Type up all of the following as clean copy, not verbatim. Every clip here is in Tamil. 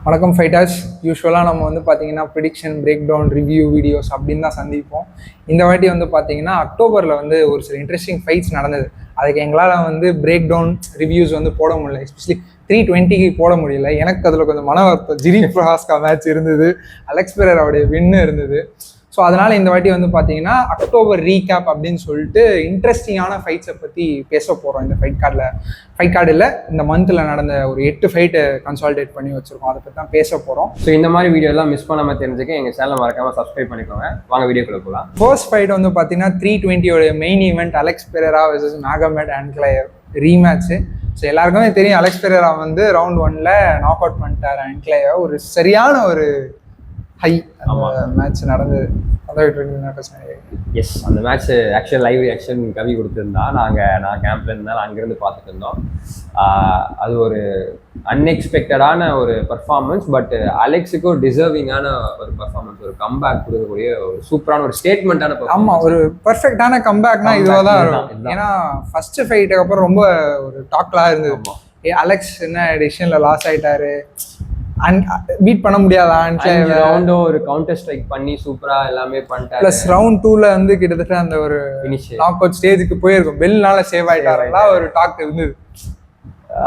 வணக்கம் ஃபைட்டர்ஸ். யூஸ்வலாக நம்ம வந்து பார்த்தீங்கன்னா prediction, breakdown, review videos அப்படின்னு தான் சந்திப்போம். இந்த வாட்டி வந்து பார்த்தீங்கன்னா அக்டோபரில் வந்து ஒரு சில இன்ட்ரெஸ்டிங் ஃபைட்ஸ் நடந்தது. அதுக்கு எங்களால் வந்து பிரேக் டவுன் ரிவ்யூஸ் வந்து போட முடியல. எஸ்பெஷலி 320க்கு போட முடியல. எனக்கு அதில் கொஞ்சம் மன வருத்தம். ஜிரி பிரகாஸ்கா மேட்ச் இருந்தது, அலெக்ஸ் பெரேராவுடைய வின்னு இருந்தது. ஸோ அதனால் இந்த வாட்டி வந்து பார்த்தீங்கன்னா அக்டோபர் ரீகேப் அப்படின்னு சொல்லிட்டு இன்ட்ரெஸ்டிங்கான ஃபைட்ஸை பற்றி பேச போகிறோம். இந்த ஃபைட் கார்டில் இந்த மந்தில் நடந்த ஒரு 8 ஃபைட்டை கன்சால்டேட் பண்ணி வச்சுருக்கோம். அதை பற்றி தான் பேச போகிறோம். ஸோ இந்த மாதிரி வீடியோலாம் மிஸ் பண்ணாமல் தெரிஞ்சுக்க எங்கள் சேனலை மறக்காமல் சப்ஸ்கிரைப் பண்ணிக்கோங்க. வாங்க வீடியோக்குள்ள போகலாம். ஃபர்ஸ்ட் ஃபைட் வந்து பார்த்தீங்கன்னா 320 main event Alex Pereira versus Magomed Ankalaev rematch. So எல்லாருக்குமே தெரியும், அலெக்ஸ் பெரேரா வந்து ரவுண்ட் 1ல் நாக் அவுட் பண்ணிட்டார் அன்க்ளையர். ஒரு சரியான ஒரு ஹை மேட்ச் நடந்தது. எஸ், அந்த மேட்ச் ஆக்சுவல் லைவ் ரியாக்ஷன் கவி கொடுத்துருந்தா. நான் கேம்ப்ல இருந்தாலும் அங்கேருந்து பார்த்துட்டு இருந்தோம். அது ஒரு அன்எக்ஸ்பெக்டடான ஒரு பர்ஃபார்மன்ஸ், பட் அலெக்ஸுக்கு ஒரு டிசர்விங்கான ஒரு பர்ஃபார்மன்ஸ், ஒரு கம்பேக் கொடுக்கக்கூடிய ஒரு சூப்பரான ஒரு ஸ்டேட்மெண்ட்டான. ஆமாம், ஒரு பர்ஃபெக்டான கம்பேக்னா இதுவாக தான் இருக்கும். ஏன்னா ஃபர்ஸ்ட் ஃபைட்டுக்கு அப்புறம் ரொம்ப ஒரு டாக்லாம் இருந்தது. அலெக்ஸ் என்ன டிசிஷன்ல லாஸ் ஆயிட்டாரு, பீட் பண்ண முடியாதா, ஒரு கவுண்டர் ஸ்ட்ரைக் பண்ணி சூப்பரா எல்லாமே பண்ணிட்டாரு. பிளஸ் ரவுண்ட் 2ல வந்து கிட்டத்தட்ட அந்த ஒரு நாக் அவுட் ஸ்டேஜுக்கு போயிருக்கும். பெல்னால சேவ் ஆயிட்டாருங்களா ஒரு டாக் இருந்தது.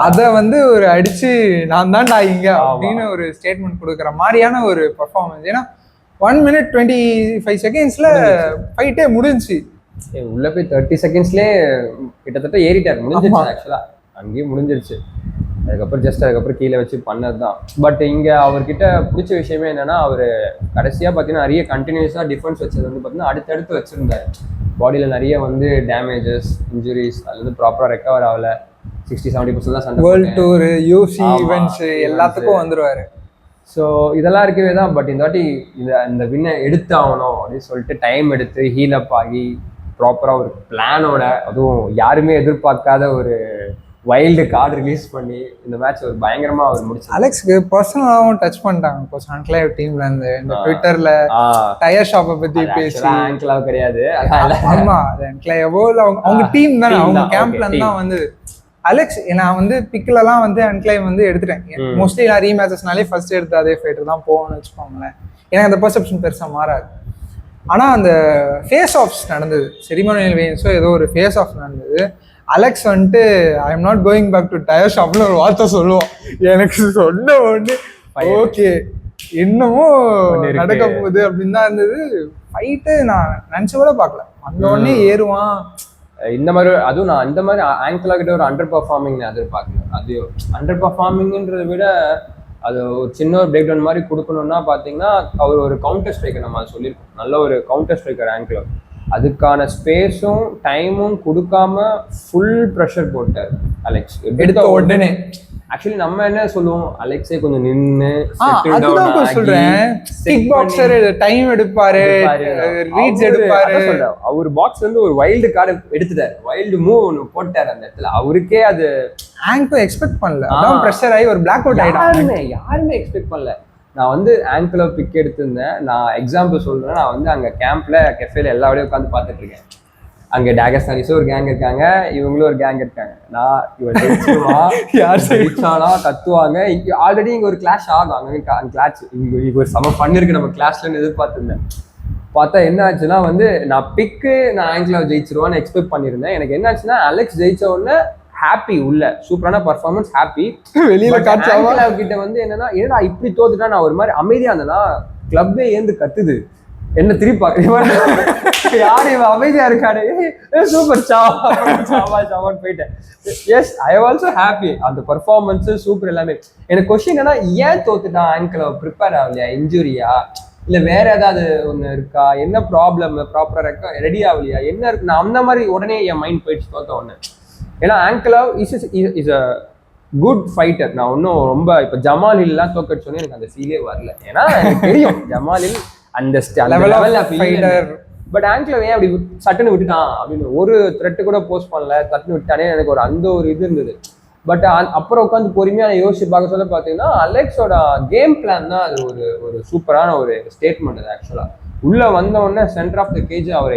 அதை வந்து ஒரு அடிச்சு நான் தான்டா இங்க அப்படின்னு ஒரு ஸ்டேட்மெண்ட் கொடுக்குற மாதிரியான ஒரு பர்ஃபார்மன்ஸ். ஏன்னா 1 minute 25 seconds ஃபைட்டே முடிஞ்சிச்சு. உள்ள போய் 30 secondsலயே கிட்டத்தட்ட ஏறிட்டாரு. முடிஞ்சிருச்சு, ஆக்சுவலா அங்கேயும் முடிஞ்சிருச்சு. அதுக்கப்புறம் கீழே வச்சு பண்ணது தான். பட் இங்கே அவர்கிட்ட பிடிச்ச விஷயமே என்னன்னா, அவர் கடைசியாக பார்த்தீங்கன்னா நிறைய கண்டினியூஸாக டிஃபென்ஸ் வச்சது வந்து பார்த்தீங்கன்னா அடுத்தடுத்து வச்சுருந்தாரு. பாடியில் நிறைய வந்து டேமேஜஸ், இன்ஜுரிஸ், அது வந்து ப்ராப்பராக ரெக்கவர் ஆகலை. 60-70% தான் சண்டை. வேர்ல்ட் டூர், யூசி ஈவெண்ட்ஸ் எல்லாத்துக்கும் வந்துருவாரு. ஸோ இதெல்லாம் இருக்கவே தான். பட் இந்த வாட்டி இந்த வின்னை எடுத்து ஆகணும் அப்படின்னு சொல்லிட்டு டைம் எடுத்து ஹீலப் ஆகி ப்ராப்பராக ஒரு பிளானோட, அதுவும் யாருமே எதிர்பார்க்காத ஒரு வைல்டு கார்டு ரிலீஸ் பண்ணி இந்த மேட்ச் ஒரு பயங்கரமா அவர் முடிச்சு. அலெக்ஸ்க்கு பர்சனலாவும் டச் பண்ணிட்டாங்க இப்போ அன்க்ளைவ் டீம்ல இருந்து. இந்த ட்விட்டர்ல டயர் ஷாப்பை பத்தி பேசி, அன்க்ளைவ் கிடையாது, ஆமா அன்க்ளைவோ இல்ல அவங்க டீம் தானே, அவங்க கேம்ப்ல இருந்து தான் வந்து அலெக்ஸ். நான் வந்து பிக்லலாம் வந்து அன்க்ளைவ் வந்து எடுத்துட்டேன். மோஸ்ட்லி நான் ரீமேட்சஸ்னாலே ஃபர்ஸ்ட் எடுத்து அதே ஃபைட்டர் தான் போகணும்னு வச்சுக்கோங்களேன். எனக்கு அந்த பெர்செப்ஷன் பெருசா மாறாது. ஆனா அந்த ஃபேஸ் ஆஃப்ஸ் நடந்தது, செரிமோனியல் வேன்ஸோ ஏதோ ஒரு ஃபேஸ் ஆஃப் நடந்தது. அலெக்ஸ் வந்துட்டு I am not going back to tyre ஷாப்னு ஒரு வார்த்தை சொல்லுவோம். எனக்கு சொன்ன உடனே ஓகே இன்னமும் நடக்க போகுது அப்படின்னு தான் இருந்தது. ஃபைட்டு நான் நினச்சி கூட பார்க்கல. அந்த உடனே ஏறுவான் இந்த மாதிரி. அதுவும் நான் இந்த மாதிரி ஆங்கிளா கிட்ட ஒரு அண்டர் பர்ஃபார்மிங் எதிர்பார்க்கல. அது அண்டர் பர்ஃபார்மிங்ன்றதை விட அது ஒரு சின்ன ஒரு பிரேக் டவுன் மாதிரி கொடுக்கணும்னா பார்த்தீங்கன்னா, அவர் ஒரு கவுண்டர் ஸ்ட்ரைக்கர், நம்ம அதை சொல்லியிருக்கோம். நல்ல ஒரு கவுண்டர் ஸ்ட்ரைக்கர் ஆங்கிள். அதுக்கான ஸ்பேஸும் டைமும் கொடுக்காம ஃபுல் ப்ரெஷர் போட்டார் அலெக்ஸ் எடுத்த உடனே. ஆக்சுவலி நம்ம என்ன சொல்லுவோம், அலெக்ஸே கொஞ்சம் நின்று டைம் எடுப்பாரு, ரீச் எடுப்பாரு. அவர் பாக்ஸ் வந்து ஒரு வைல்டு கார்டு எடுத்துட்டாரு, வைல்டு மூவ் ஒன்று போட்டார் அந்த இடத்துல. அவருக்கே அது ஆங்கோ எக்ஸ்பெக்ட் பண்ணல. அதான் ப்ரெஷர் ஆகி ஒரு பிளாக் அவுட் ஆயிட்டாங்க. யாருமே எக்ஸ்பெக்ட் பண்ணல. நான் வந்து ஆங்கிளோ பிக் எடுத்திருந்தேன். நான் எக்ஸாம்பிள் சொல்றேன். நான் வந்து அங்கே கேம்ப்ல கெஃபேல எல்லா வழியும் உட்காந்து பார்த்துட்டு இருக்கேன். அங்கே டேகஸ்தானிஸும் ஒரு கேங் இருக்காங்க, இவங்களும் ஒரு கேங் இருக்காங்க. நான் இவன் கத்துவாங்க. ஆல்ரெடி இங்கே ஒரு கிளாஷ் ஆகும். அங்கே கிளாஷ் இங்கே ஒரு சம பண்ணிருக்கு நம்ம கிளாஸ்லன்னு எதிர்பார்த்துருந்தேன். பார்த்தா என்ன ஆச்சுன்னா வந்து நான் ஆங்கிளோ ஜெயிச்சிருவான்னு எக்ஸ்பெக்ட் பண்ணியிருந்தேன். எனக்கு என்ன ஆச்சுன்னா, அலெக்ஸ் ஜெயிச்ச உடனே ஹாப்பி, உள்ள சூப்பரான பர்ஃபார்மன்ஸ், ஹாப்பி. வெளியில கிட்ட வந்து என்னடா இப்படி தோத்துட்டா. நான் ஒரு மாதிரி அமைதியா இருந்தேன்னா கிளப்பே ஏந்து கத்துது, என்ன திருப்பி யாரு இவன் அமைதியா இருக்காரு, சூப்பர் சாவான்னு போயிட்டேன். Yes, I also happy. அந்த பர்ஃபார்மன்ஸ் சூப்பர், எல்லாமே. எனக்கு கொஸ்டின் என்னன்னா, ஏன் தோத்துட்டான் ஆங்கிள்? ப்ரிப்பேர் ஆகலையா, இன்ஜுரியா, இல்ல வேற ஏதாவது ஒண்ணு இருக்கா, என்ன ப்ராப்ளம், ப்ராப்பரா ரெடி ஆகலையா, என்ன இருக்கு? நான் அந்த மாதிரி உடனே என் மைண்ட் போயிடுச்சு தோத்த ஒண்ணு. ஏன்னா ஆங்கிளவ் இஸ் அ குட் ஃபைட்டர். நான் ஒன்றும் ரொம்ப இப்போ ஜமால் ஹில்லாம் தோக்கடிச்சோன்னே எனக்கு அந்த ஃபீலே வரல. ஏன்னா எனக்கு தெரியும் ஜமால் ஹில் அந்த ஃபைட்டர். பட் ஆங்கிளவ் ஏன் அப்படி சட்டுன்னு விட்டுட்டான் அப்படின்னு ஒரு த்ரெட்டு கூட போஸ்ட் பண்ணல, சட்டுன்னு விட்டானே எனக்கு ஒரு அந்த ஒரு இது இருந்தது. பட் அப்புறம் உட்காந்து பொறுமையாக யோசிச்சு பார்க்க சொல்ல பார்த்தீங்கன்னா, அலெக்ஸோட கேம் பிளான் தான் அது ஒரு சூப்பரான ஒரு ஸ்டேட்மெண்ட். அது ஆக்சுவலாக உள்ள வந்த உடனே சென்டர் ஆஃப் த கேஜ் அவரை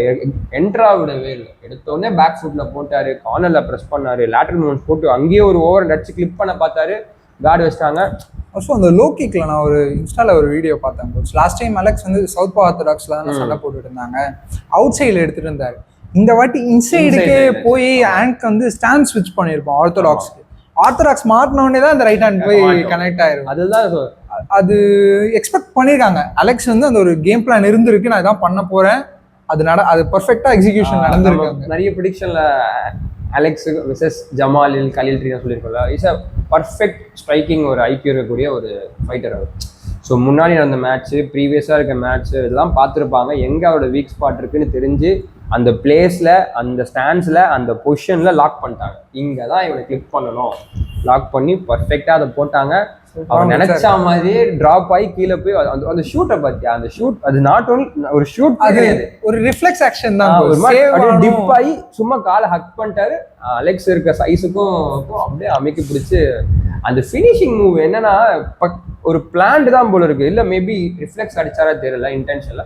என்ட்ரா விடவே இல்லை. எடுத்த உடனே பேக் ஃபுட்ல போட்டாரு, கார்னர்ல ப்ரெஸ் பண்ணாரு, லேட்டரல் மூவ்மெண்ட்ஸ் போட்டு அங்கேயே ஒரு ஓவர் அடிச்சு கிளிப் பண்ண பார்த்தாரு. கார்டு வச்சிட்டாங்க. ஸோ அந்த லோ கிக்ல நான் ஒரு இன்ஸ்டால ஒரு வீடியோ பார்த்தேன் கோச். லாஸ்ட் டைம் அலெக்ஸ் வந்து சவுத் பா ஆர்த்தடாக்ஸ்ல தான் சண்டை போட்டுட்டு இருந்தாங்க, அவுட் சைடில் எடுத்துட்டு இருந்தாரு. இந்த வாட்டி இன்சைடுக்கே போய் ஹேண்ட் வந்து ஸ்டாண்ட் ஸ்விட்ச் பண்ணியிருப்போம் ஆர்த்தடாக்ஸ்க்கு. ஆர்த்தடாக்ஸ் மாட்டினோடனே தான் அந்த ரைட் ஹேண்ட் போய் கனெக்ட் ஆயிரும். அதுதான் அது எக்ஸ்பெக்ட் பண்ணியிருக்காங்க. அலெக்ஸ் வந்து அந்த ஒரு கேம் பிளான் இருந்திருக்கு, நான் இதான் பண்ண போறேன், அது பர்ஃபெக்டா எக்ஸிகியூஷன் நடந்திருக்கு. நிறைய ப்ரிடிக்ஷன்ல அலெக்ஸ் விசஸ் ஜமாலில் கலீல் ட்ரீனா சொல்லியிருக்கோம்ல, இஸ் அ பர்ஃபெக்ட் ஸ்ட்ரைக்கிங் ஒரு ஐக்கியம் இருக்கக்கூடிய ஒரு ஃபைட்டர் அவர். ஸோ முன்னாடி நடந்த மேட்ச்சு, ப்ரீவியஸாக இருக்க மேட்ச்சு இதெல்லாம் பார்த்துருப்பாங்க. எங்கே அவரோட வீக் ஸ்பாட் இருக்குன்னு தெரிஞ்சு அந்த பிளேஸில், அந்த ஸ்டாண்ட்ஸில், அந்த பொசிஷனில் லாக் பண்ணிட்டாங்க. இங்கே தான் இவனை கிளிக் பண்ணணும், லாக் பண்ணி பர்ஃபெக்டாக அதை போட்டாங்க. அவன் நினைச்ச மாதிரியே டிராப் ஆகி கீழே போய் அந்த ஷூட்டை பார்த்தியா, அந்த ஷூட் அது நாட் ஒன்லி ஒரு ஷூட் கிடையாது, ஒரு ரிஃப்ளெக்ஸ் ஆக்ஷன் தான். டிப் ஆகி சும்மா காலை ஹக் பண்ணிட்டாரு. அலெக்ஸ் இருக்க சைஸுக்கும் அப்படியே அமைக்க பிடிச்சி அந்த ஃபினிஷிங் மூவ் என்னன்னா ஒரு பிளான்ட் தான் போல இருக்கு. இல்லை மேபி ரிஃப்ளெக்ஸ் அடிச்சாரா தெரியல, இன்டென்ஷன்ல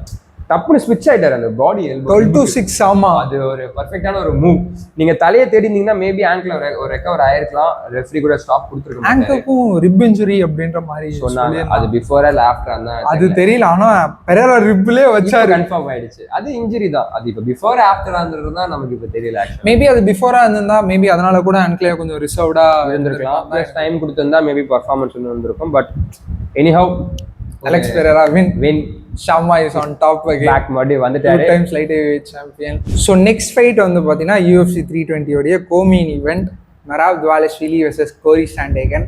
டப்புன்னு ஸ்விட்ச் ஆயிட்டாரு அந்த பாடி. 12-6. ஆமா, அது ஒரு பர்ஃபெக்டான ஒரு மூவ். நீங்க தலையை தேடி இருந்தீங்கன்னா மேபி ஆங்கிள் ஒரு ரெக்கவர் ஆயிருக்கலாம், ரெஃப்ரி கூட ஸ்டாப் கொடுத்துருக்காங்க. ஆங்கிளுக்கும் ரிப் இன்ஜுரி அப்படின்ற மாதிரி சொன்னாங்க. அது பிஃபோரா இல்ல ஆஃப்டரா தான் அது தெரியல, ஆனா பெரேரா ரிப்லயே வச்சாரு, கன்ஃபார்ம் ஆயிடுச்சு. அது இன்ஜுரி தான். அது இப்ப பிஃபோர் ஆஃப்டரான்றது தான் நமக்கு இப்ப தெரியல. மேபி அது பிஃபோரா இருந்திருந்தா மேபி அதனால கூட ஆங்கிளே கொஞ்சம் ரிசர்வ்டா இருந்திருக்கலாம். ப்ளஸ் டைம் கொடுத்திருந்தா மேபி பர்ஃபார்மன்ஸ் இன்னும் வந்திருக்கும். But anyhow Alex Perera win. Sharma is on top again. Back மறுபடியும் வந்துட்டாரு. 2 times light heavyweight champion. So next fight வந்து பாத்தீங்கன்னா UFC 320 உடைய co-main event, Merab Dvalishvili versus Cory Sandhagen.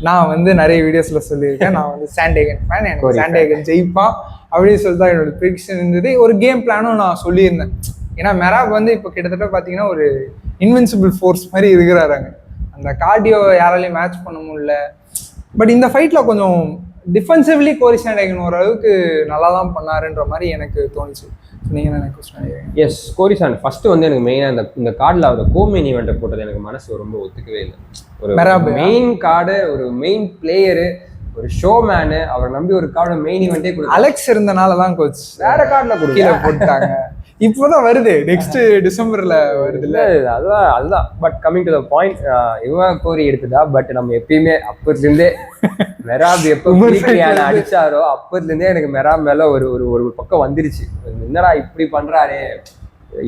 நான் வந்து நிறைய வீடியோஸ்ல சொல்லியிருக்கேன், நான் வந்து Sandhagen ஃபேன், எனக்கு Sandhagen ஜெயிப்பான் அப்படின்னு சொல்லி தான் என்னோட ப்ரெடிக்ஷன் இருந்தது. ஒரு கேம் பிளானும் நான் சொல்லியிருந்தேன். ஏன்னா மெராப் வந்து இப்போ கிட்டத்தட்ட பார்த்தீங்கன்னா ஒரு இன்வின்சிபிள் ஃபோர்ஸ் மாதிரி இருக்கிறாருங்க. அந்த கார்டியோ யாராலையும் மேட்ச் பண்ண முடியல. பட் இந்த ஃபைட்ல கொஞ்சம் டிஃபென்சிவ்லி கோரி சாண்டேகன் ஓரளவுக்கு நல்லா தான் பண்ணாருன்ற மாதிரி எனக்கு தோணுச்சு. நீங்க என்ன நினைக்கிறீங்க? எஸ், கோரி சாண்ட் ஃபர்ஸ்ட் வந்து எனக்கு மெயினாக இந்த கார்டில் அவர் கோமெயின் ஈவெண்ட்டை போட்டது எனக்கு மனசு ரொம்ப ஒத்துக்கவே இல்லை. ஒரு மெயின் கார்டு, ஒரு மெயின் பிளேயரு, ஒரு ஷோ மேனு, அவரை நம்பி ஒரு கார்டு மெயின் ஈவெண்ட்டே கொடுத்து அலெக்ஸ் இருந்தனால தான் கோச் வேற கார்டில் கீழே போட்டாங்க. இப்போதான் வருது, நெக்ஸ்ட் டிசம்பர்ல வருது இல்ல, அதுதான். But coming to the point, இவன் கோரி எடுத்துட்டா. பட் நம்ம எப்பயுமே அப்போதுலேருந்தே மெராப் எப்போ அடிச்சாரோ அப்போதுலேருந்தே எனக்கு மெராப் மேல ஒரு ஒரு பக்கம் வந்துருச்சு. என்னடா இப்படி பண்றாரு,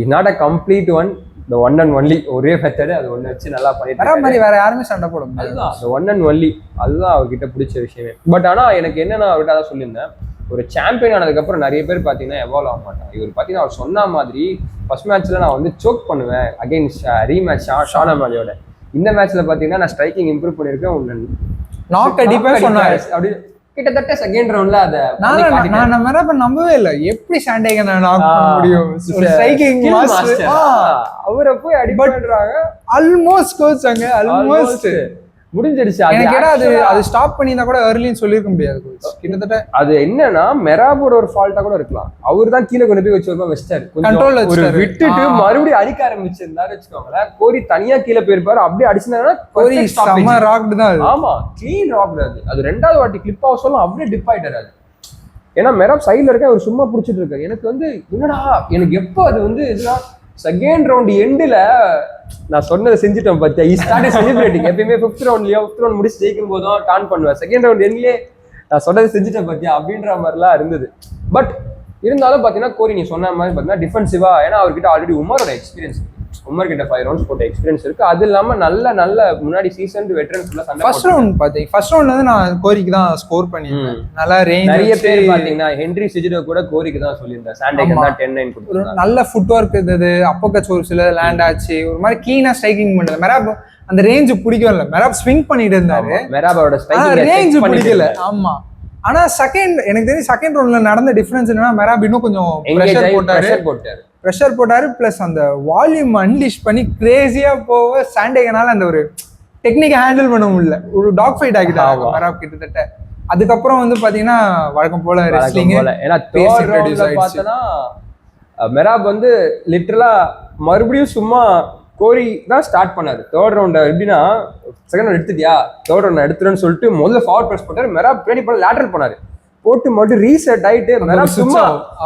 is not a complete one, the one and only ஒரே மெத்தட், அது ஒன்று வச்சு நல்லா பண்ணிட்டு மாதிரி வேற யாருமே சண்டை போட முடியாது. அதுதான் the one and only, அதுதான் அவர்கிட்ட பிடிச்ச விஷயமே. பட் ஆனா எனக்கு என்னன்னா அவர்கிட்ட அதான் சொல்லியிருந்தேன், ஒரு சாம்பியன் ஆனதுக்கப்புறம் நிறைய பேர் பார்த்தீங்கன்னா எவால்வ் ஆக மாட்டாங்க. இவர் பார்த்தீங்கன்னா அவர் சொன்ன மாதிரி ஃபர்ஸ்ட் மேட்ச்ல நான் வந்து சோக் பண்ணுவேன் அகைன்ஸ்ட் ரீமேட்ச் ஷான் அமாலியோட. இந்த மேட்ச்ல பார்த்தீங்கன்னா நான் ஸ்ட்ரைக்கிங் இம்ப்ரூவ் பண்ணியிருக்கேன், நாக் அடிப்பேன் சொன்னாரு. அப்படி கிட்டத்தட்ட செகண்ட் ரவுண்ட்ல அதை நான் மெராப் நம்பவே இல்லை. எப்படி சாண்டேகன் நாக் பண்ண முடியும்? ஸ்ட்ரைக்கிங் மாஸ்டர் அவரை போய் அடி பண்றாங்க. ஆல்மோஸ்ட் கோச் அங்க ஆல்மோஸ்ட் முடிஞ்சிருச்சு. அது ஸ்டாப் பண்ணியிருந்தா கூட ஏர்லின்னு சொல்லிருக்க முடியாது கோச். கிட்டத்தட்ட அது என்னன்னா மெராபோட ஒரு ஃபால்ட்டா கூட இருக்கலாம். அவர் தான் கீழே கொண்டு போய் வச்சிருப்பாரு, கண்ட்ரோல் விட்டுட்டு மறுபடியும் அடிக்க ஆரம்பிச்சிருந்தாரு வச்சுக்கோங்களேன். கோரி தனியா கீழே போயிருப்பாரு, அப்படியே அடிச்சிருந்தாங்கன்னா கோரி செம ராக்டு தான். ஆமா, கிளீன் ராக்டு. அது ரெண்டாவது வாட்டி கிளிப் ஆக சொல்ல அப்படியே டிப் ஆயிட்டாரு. அது ஏன்னா மெராப் சைட்ல இருக்க அவர் சும்மா பிடிச்சிட்டு இருக்காரு. எனக்கு வந்து என்னடா, எனக்கு எப்போ அது வந்து இதுதான் செகண்ட் ரவுண்ட் எண்டில் நான் சொன்னதை செஞ்சுட்டேன் பார்த்தியா, ஈ ஸ்டார்ட் செலிப்ரேட்டிங். எப்பயுமே ஃபிஃப்த் ரவுண்ட் முடிச்சு ஜெயிக்கும் போதும் டான் பண்ணுவேன், செகண்ட் ரவுண்ட் எண்ட்லேயே நான் சொன்னதை செஞ்சுட்டேன் பார்த்தியா அப்படின்ற மாதிரிலாம் இருந்தது. பட் இருந்தாலும் பார்த்தீங்கன்னா கோரி நீ சொன்ன மாதிரி பார்த்தீங்கன்னா டிஃபென்சிவா, ஏன்னா அவர்கிட்ட ஆல்ரெடி உமரோட எக்ஸ்பீரியன்ஸ், உமர் கிட்ட 5 ரவுண்ட்ஸ் போட்ட எக்ஸ்பீரியன்ஸ் இருக்கு. அது இல்லாம நல்ல முன்னாடி சீசன் வெட்டரன்ஸ்ல சண்டை. ஃபர்ஸ்ட் ரவுண்ட்ல வந்து நான் கோரிக்கு தான் ஸ்கோர் பண்ணிருந்தேன். நல்லா ரேஞ்ச். நிறைய பேர் பாத்தீங்கன்னா ஹென்ரி சிஜிடோ கூட கோரிக்கு தான் சொல்லியிருந்தேன், சாண்டேகன் தான் 10-9 கொடுத்தாரு. நல்ல ஃபுட் ஒர்க் இருந்தது, அப்போக்கச் ஒரு சில லேண்ட் ஆச்சு, ஒரு மாதிரி கிளீனா ஸ்ட்ரைக்கிங் பண்ணது. மெராப் அந்த ரேஞ்ச் பிடிக்கல, மெராப் ஸ்விங் பண்ணிட்டு இருந்தாரு, மெராபோட ஸ்ட்ரைக்கிங் ரேஞ்ச் பிடிக்கல. ஆமா, ஆனா எனக்கு தெரிஞ்சு செகண்ட் ரவுண்ட்ல நடந்த டிஃபரன்ஸ் என்னன்னா மெராப் இன்னும் கொஞ்சம் ப்ரெஷர் போட்டாரு. பிளஸ் அந்த வால்யூம் அன்லீஷ் பண்ணி கிரேசியா போக சாண்டேகனால அந்த ஒரு டெக்னிக்கை ஹேண்டில் பண்ண முடியல, ஒரு டாக் ஃபைட் ஆகிட்டாங்க மெராப் கிட்டத்தட்ட. அதுக்கப்புறம் வந்து பாத்தீங்கன்னா வழக்கம் போல ரெஸ்லிங். ஏன்னா பார்த்தோன்னா மெராப் வந்து லிட்டரலா மறுபடியும் சும்மா கோரி தான் ஸ்டார்ட் பண்ணாரு. தேர்ட் ரவுண்ட் எப்படின்னா செகண்ட் ரவுண்ட் எடுத்துட்டியா, தேர்ட் ரவுண்ட் எடுத்துருன்னு சொல்லிட்டு முதல்ல ஃபார்வர்ட் ப்ரெஸ் போட்டாரு. மெராப் பின்னாடி பண்ண லேட்டரல் பண்ணாரு, போட்டு மட்டும் ரீசெட் ஆயிட்டு மெராப் சும்மா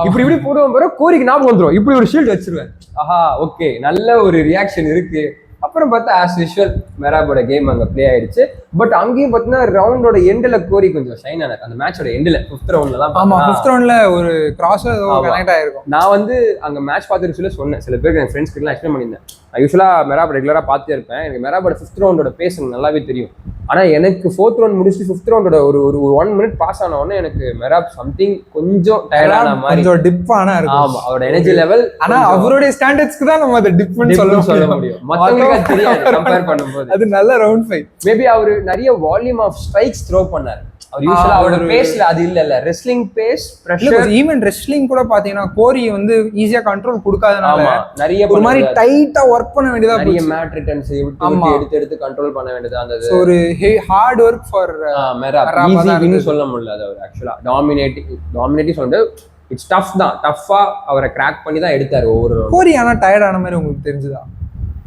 இப்படி போடுவோம். கோரிக்கு ஞாபகம் வந்துடும், இப்படி ஒரு ஷீல்டு வச்சிருவேன். ஆஹா ஓகே, நல்ல ஒரு ரியாக்ஷன் இருக்கு, அப்புறம் பார்த்தா ஆஸ் யூஷுவல் மெராபோட கேம் அங்கே ப்ளே ஆயிடுச்சு. பட் அங்கேயும் பார்த்தீங்கன்னா ரவுண்டோட எண்டில் கோரி கொஞ்சம் ஷைன் ஆனார் அந்த மேட்சோட எண்டில் 5th ரவுண்ட்ல தான். ஆமா 5th ரவுண்ட்ல ஒரு கிராஸ் கனெக்ட் ஆயிருக்கும். நான் வந்து அங்க மேட்ச் பார்த்துட்டு சொல்லி சொன்னேன், சில பேருக்கு என் ஃப்ரெண்ட்ஸ் கிட்ட எக்ஸ்பிளைன் பண்ணியிருந்தேன். நான் யூஸ்வலா மெராப் ரெகுலரா பார்த்துட்டே இருப்பேன், எனக்கு மெராபோட 5th ரவுண்டோட பேஸ் எனக்கு நல்லாவே தெரியும். ஆனா எனக்கு 4th ரவுண்ட் முடிச்சு 5th ரவுண்டோட ஒரு 1 minute பாஸ் ஆன உடனே எனக்கு மெராப் சம்திங் கொஞ்சம் டயர்டான மாதிரி, கொஞ்சம் டிப்பான இருக்கும். ஆமா அவரோட எனர்ஜி லெவல். ஆனா அவருடைய ஸ்டாண்டர்ட்ஸ்க்கு தான் நம்ம அதை டிப்னு சொல்ல முடியும், மத்தவங்களுக்கு அது தெரியாது கம்பேர் பண்ணும்போது. அது நல்ல ரவுண்ட் ஃபைட். மேபி அவரு நிறைய வால்யூம் ஆஃப் ஸ்ட்ரைக்ஸ் த்ரோ பண்ணாரு. அவர் யூசுவலா அவரோட பேஸ்ல அது இல்ல wrestling base pressure. Even wrestling கூட பாத்தீங்கன்னா கோரி வந்து ஈஸியா கண்ட்ரோல் கொடுக்காதனால நிறைய ஒரு மாதிரி டைட்டா ஒர்க் பண்ண வேண்டியதா, நிறைய மேட் ரிட்டர்ன்ஸ் எடுத்து கண்ட்ரோல் பண்ண வேண்டியது. அந்த ஒரு ஹார்ட் ஒர்க் ஃபார் மெராப். ஈஸின்னு சொல்ல முடியல அது. அவர் ஆக்சுவலா டாமினேட்டிங் சொல்றது இட்ஸ் டஃப் தான். டஃப்பா அவரை கிராக் பண்ணி தான் எடுத்தாரு ஒவ்வொரு. கோரி ஆனா டயர்ட் ஆன மாதிரி உங்களுக்கு தெரிஞ்சுதா?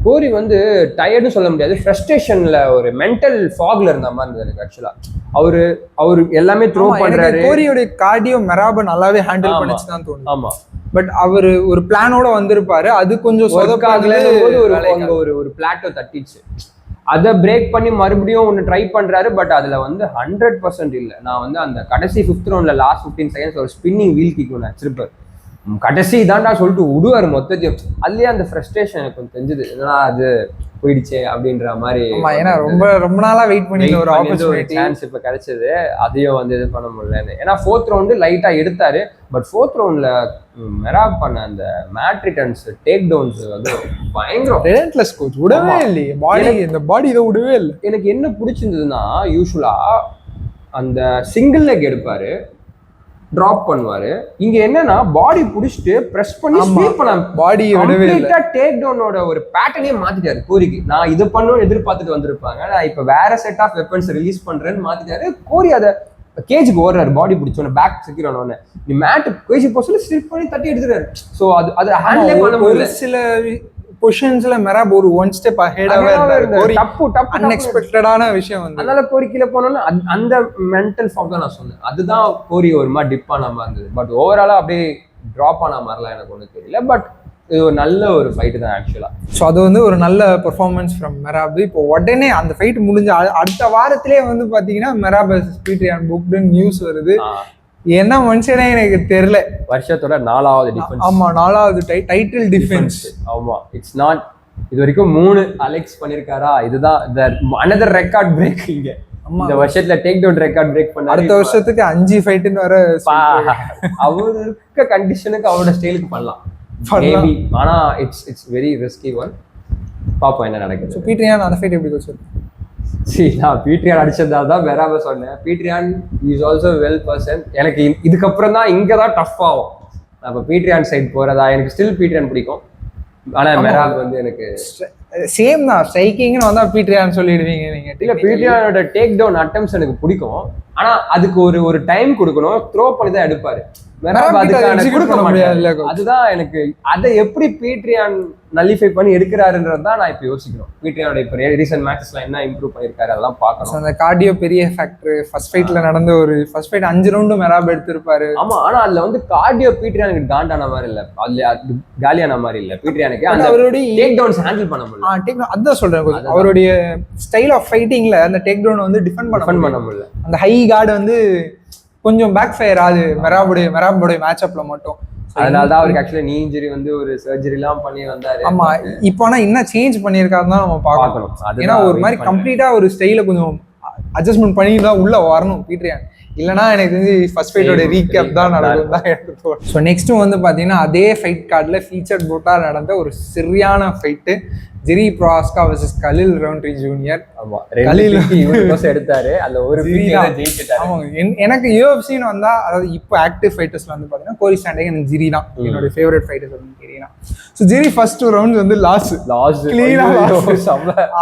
கோரி வந்து டயர்டும் சொல்ல முடியாது, ஃப்ரஸ்ட்ரேஷன்ல ஒரு மென்டல் ஃபாக்ல இருந்த மாதிரி இருந்தது எனக்கு ஆக்சுவலா. அவரு எல்லாமே த்ரோ பண்றாரு. கோரியோட கார்டியோ மெராப நல்லாவே ஹேண்டில் பண்ணிச்சு தான் தோணுது. ஆமா, பட் அவரு ஒரு பிளானோட வந்திருப்பாரு, அது கொஞ்சம் சொதப்பாகல போது ஒரு பிளாட்டோ தட்டிச்சு. அதை பிரேக் பண்ணி மறுபடியும் ஒன்று ட்ரை பண்றாரு. பட் அதுல வந்து 100% இல்லை. நான் வந்து அந்த கடைசி 5th ரவுண்ட்ல லாஸ்ட் 15 seconds ஒரு ஸ்பின்னிங் வீல் கிக் ஒன்று வச்சிருப்பாரு, கடைசி தான்டா சொல்லிட்டு விடுவாரு மொத்தத்தையும். அதுலயே அந்த ஃப்ரஸ்ட்ரேஷன் எனக்கு கொஞ்சம் தெரிஞ்சது, என்னன்னா அது போயிடுச்சே அப்படின்ற மாதிரி. ஏன்னா ரொம்ப நாளா வெயிட் பண்ணி ஒரு ஆப்பர்ச்சுனிட்டி சான்ஸ் இப்ப கிடைச்சது, அதையும் வந்து இது பண்ண முடியல. ஏன்னா 4th ரவுண்டு லைட்டா எடுத்தாரு. பட் 4th ரவுண்ட்ல மெராப் பண்ண அந்த மேட் ரிட்டர்ன்ஸ் டேக் டவுன்ஸ் வந்து பயங்கரம். ரெலன்ட்லெஸ் கோச், விடவே இல்லையே பாடி இதை விடவே இல்லை. எனக்கு என்ன பிடிச்சிருந்ததுன்னா யூசுவலா அந்த சிங்கிள் லெக் எடுப்பாரு, டிராப் பண்ணுவாரு. இங்க என்னன்னா பாடி புடிச்சிட்டு பிரஸ் பண்ணி ஸ்வீப் பண்ண, பாடி கம்ப்ளீட்டா டேக் டவுனோட ஒரு பேட்டர்னே மாத்திட்டாரு கோரிக்கு. நான் இது பண்ணணும்னு எதிர்பார்த்துட்டு வந்திருப்பாங்க, நான் இப்ப வேற செட் ஆஃப் வெப்பன்ஸ் ரிலீஸ் பண்றேன்னு மாத்திட்டாரு. கோரி அதை கேஜுக்கு ஓடுறாரு, பாடி பிடிச்சோன்னு பேக் செக்யூர் ஆனோன்னு நீ மேட் கேஜி போஸ்ட்ல ஸ்லிப் பண்ணி தட்டி எடுத்துறாரு. சோ அது ஹேண்டில் பண்ண முடியல. சில பொசிஷன்ஸ்ல மெராப் ஒரு 1 step அஹெடாவே இருந்தாரு. டப்பு அன்எக்ஸ்பெக்டடான விஷயம் வந்து, அதனால கோரி கீழே போனோம்னா அந்த மென்டல் ஃபாக் தான் நான் சொன்னேன். அதுதான் கோரி ஒரு மாதிரி டிப் ஆன மாதிரி இருந்தது. பட் ஓவராலா அப்படியே டிராப் ஆன மாதிரிலாம் எனக்கு ஒன்றும் தெரியல. பட் இது ஒரு நல்ல ஒரு ஃபைட்டு தான் ஆக்சுவலா. ஸோ அது வந்து ஒரு நல்ல பெர்ஃபார்மன்ஸ் ஃப்ரம் மெராப். இப்போ உடனே அந்த ஃபைட் முடிஞ்ச அடுத்த வாரத்திலே வந்து பாத்தீங்கன்னா மெராப் வெர்சஸ் பீட்ரியான் புக்டு நியூஸ் வருது. என்ன மனுஷனே எனக்கு தெரியல. வருஷத்தோட 4வது டிஃபென்ஸ். ஆமா 4வது டைட்டில் டிஃபென்ஸ். ஆமா, இட்ஸ் நாட் இது வரைக்கும் 3 அலெக்ஸ் பண்ணிருக்காரா? இதுதான் another ரெக்கார்ட் பிரேக். இங்க இந்த வருஷத்துல டேக் டவுன் ரெக்கார்ட் பிரேக் பண்ணாரு. அடுத்த வருஷத்துக்கு 5 ஃபைட்னு வர அவர் இருக்க கண்டிஷனுக்கு அவரோட ஸ்டைலுக்கு பண்ணலாம். ஆனா இட்ஸ் வெரி ரிஸ்கி ஒன். பாப்போம் என்ன நடக்குது. பீட்ரியான் அந்த ஃபைட் எப்படி சொல்லுங்க? நான் பீட்ரியான் அடிச்சதால தான் மெராப சொன்னேன். பீட்ரியான் இஸ் ஆல்சோ வெல் பர்சன். எனக்கு இதுக்கப்புறம் தான் இங்கே தான் டஃப் ஆகும். அப்போ பீட்ரியான் சைட் போகிறதா, எனக்கு ஸ்டில் பீட்ரியான் பிடிக்கும். ஆனால் மெராப் வந்து எனக்கு சேம் தான். ஸ்ட்ரைக்கிங்னு வந்தால் பீட்ரியான் சொல்லிடுவீங்க நீங்கள். இல்லை, பீட்ரியானோட டேக் டவுன் அட்டம்ஸ் எனக்கு பிடிக்கும். ஆனால் அதுக்கு ஒரு டைம் கொடுக்கணும். த்ரோ பண்ணி தான் எடுப்பாரு. அதுதான் எனக்கு அதை எப்படி பீட்ரியான் நல்லிஃபை பண்ணி எடுக்கிறாருன்றது தான் நான் இப்போ யோசிக்கணும். பீட்ரியானோட இப்போ ரீசன்ட் மேட்சஸ்ல என்ன இம்ப்ரூவ் பண்ணியிருக்காரு அதெல்லாம் பார்க்கணும். அந்த கார்டியோ பெரிய ஃபேக்டர். ஃபர்ஸ்ட் ஃபைட்ல நடந்த ஒரு ஃபர்ஸ்ட் ஃபைட் 5 ரவுண்டு மெராப் எடுத்திருப்பாரு. ஆமா, ஆனா அதுல வந்து கார்டியோ பீட்ரியானுக்கு காண்டான மாதிரி இல்ல, அதுல காலியான மாதிரி இல்ல. பீட்ரியானுக்கு அந்த அவருடைய டேக் டவுன்ஸ் ஹேண்டில் பண்ண முடியல. அதான் சொல்றேன், அவருடைய ஸ்டைல் ஆஃப் ஃபைட்டிங்ல அந்த டேக் டவுன் வந்து டிஃபெண்ட் பண்ண முடியல. அந்த ஹை கார்டு வந்து கொஞ்சம் பேக் ஃபயர் ஆகுது மெராபோடைய மேட்ச்அப்ல மட்டும். அதனால தான் அவருக்கு ஆக்சுவலி நீ இன்ஜுரி வந்து ஒரு சர்ஜரி எல்லாம் பண்ணி வந்தாரு. ஆமா, இப்போ ஆனா என்ன சேஞ்ச் பண்ணியிருக்காருன்னு தான் நம்ம பார்க்கணும். ஏன்னா ஒரு மாதிரி கம்ப்ளீட்டா ஒரு ஸ்டைல கொஞ்சம் அட்ஜஸ்ட்மெண்ட் பண்ணி தான் உள்ள வரணும் பீட்ரியான். இல்லைனா எனக்கு தெரிஞ்சு ஃபர்ஸ்ட் ஃபைட்டோட ரீகேப் தான் நடக்கும் தான் எனக்கு தோணும். ஸோ நெக்ஸ்ட் வந்து பார்த்தீங்கன்னா அதே ஃபைட் கார்டில் ஃபீச்சர் போட்டால் நடந்த ஒரு சரியான ஃபைட்டு, ஜெரி ப்ராஸ்கா வர்சஸ் கலில் ரவுண்ட்ரி ஜூனியர். ஆமா, கலில் எடுத்தாரு, அதுல ஒரு ஜெயிச்சிட்டாரு. ஆமாங்க, எனக்கு யூஎஃப்சின்னு வந்தா, அதாவது இப்போ ஆக்டிவ் ஃபைட்டர்ஸ்ல வந்து பார்த்தீங்கன்னா கோரி ஸ்டாண்டிங் எனக்கு ஜெரி தான் என்னோட ஃபேவரட் ஃபைட்டர்ஸ் வந்து ஜெரி தான். ஸோ ஜெரி ஃபர்ஸ்ட் 2 ரவுண்ட்ஸ் வந்து லாஸ் கிளீனா.